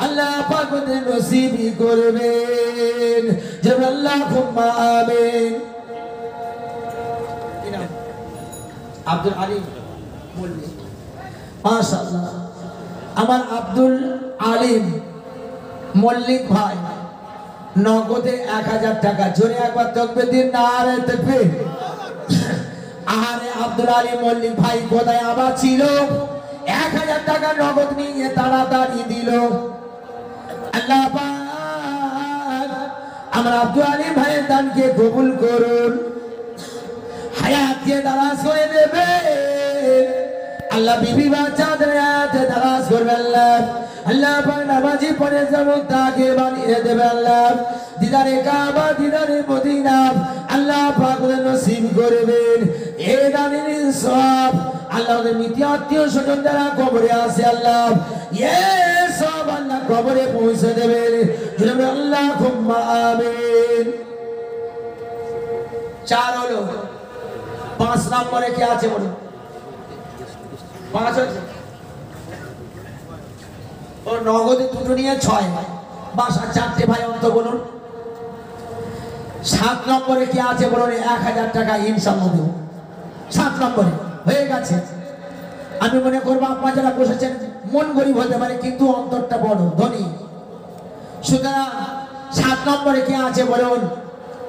আল্লাহ পাক ওদের নসিব করবেন। জব আল্লাহুম্মা আমিন। আব্দুল আলিম মল্লিক, মাশাআল্লাহ। আমার আব্দুল আলিম মল্লিক ভাই নগদে 1000 টাকা। জোরে একবার তাকবীর দিন, নারে তাকবীর। আরে আব্দুল আলিম মল্লিক ভাই কোথায় আবার ছিল? 1000 টাকা নগদ নিয়ে তাড়াতাড়ি দিল। আল্লাহ পাক আমার আব্দুল আলিম ভাইয়ের দানকে কবুল করুন, হায়াতকে দারাজ করে দেবে আল্লাহ। বিবি বাচ্চাদের হায়াতে দারাজ করবে আল্লাহ। আল্লাহ পাক নামাজি পড়ে যাবো তাকে বানিয়ে দেবে আল্লাহ। দিদারে কাবা দিদারে মদিনা আল্লাহ পাক ওদের নসিব করবেন। এ দানের সব আল্লাহ ওদের মিতি আত্মীয় স্বজন যারা কবরে আছে আল্লাহ এ সব আল্লাহ কবরে পৌঁছে দেবেন। আল্লাহুম্মা আমিন। 4 হলো। 5 নম্বরে কে আছে বলুন? 5 আছে। ও নগদে 2 নিয়ে 6 ভাই, বাস আর 4টে ভাই অন্ত বলুন। 7 নম্বরে কে আছে বলুন? 1000 টাকা ইনশাআল্লাহ দেব। 7 নম্বরে হয়ে গেছে। আমি মনে করবো আপনারা যারা বসেছেন মন গরিব হতে পারে কিন্তু অন্তরটা বড় ধনী। সুতরাং 7 নম্বরে কে আছে বলুন?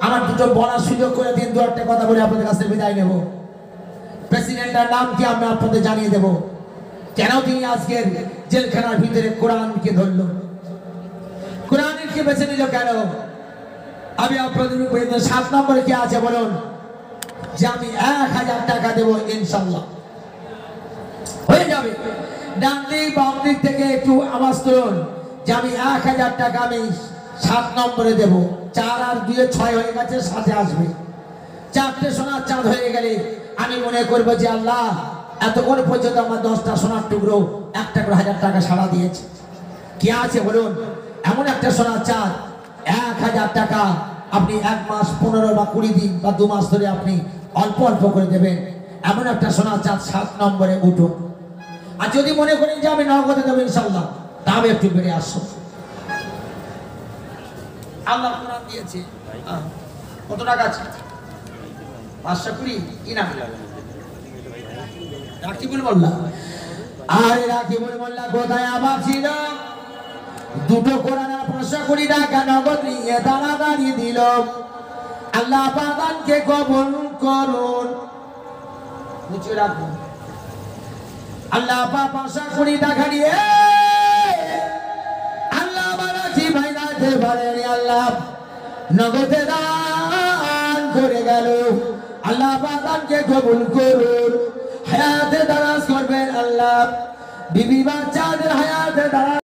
আমার দুটো বলার সুযোগ করে দিন। 2-1টা কথা বলে আপনাদের কাছে বিদায় নেব। প্রেসিডেন্টের নাম কি আমরা আপনাদের জানিয়ে দেব। কেন তিনি আজকের জেলখানার ভিতরে কোরআনকে ধরল, কোরআনকে বেছে নিল কেন? আমি আপনাদের 7 নম্বরে কে আছে বলুন? যে আমি 1000 টাকা দেব ইনশাআল্লাহ। হয়ে যাবে। ডান দিক বাম দিক থেকে একটু আওয়াজ তুলুন যে আমি 1000 টাকা আমি 7 নম্বরে দেব। 4 আর 2 6 হয়ে গেছে, 7 আসবে। 4টে সোনার চাঁদ হয়ে গেলে আমি মনে করবো যে আল্লাহ এতক্ষণ পর্যন্ত আমার 10টা সোনার টুকরো 1টা করে 1000 টাকা সাড়া দিয়েছে। কি আছে বলুন? এমন একটা সোনার চাঁদ 1000 টাকা আপনি 1 মাস 15 বা 20 দিন বা 2 মাস ধরে আপনি অল্প অল্প করে দেবেন। এমন একটা সোনার চাঁদ 7 নম্বরে উঠুন। আর যদি মনে করেন যে আমি নগদে দেবো ইনশাআল্লাহ, তবে একটু বেড়ে আসো। আল্লাহ কোরআন দিয়েছে। কত টাকা আছে? 520 কি না? রাকিবুল মোল্লা। আরে রাকিবুল মোল্লা কোথায় আবার ছিল? 2টো কোরআন আর 520 টাকা নগদ নিয়ে তাড়াতাড়ি দিল। আল্লাহ বাদানকে কবুল করুন। নিচে রাখুন। আল্লাহ 520 টাকা নিয়ে আল্লাহ বারাকি ভাই রাখতে পারেন। আল্লাহ নগদে দান করে গেল। আল্লাহ বাদানকে কবুল করুন, হায়াতে দারাজ করবেন আল্লাহ। বিবি বাচ্চাদের হায়াতে দারাজ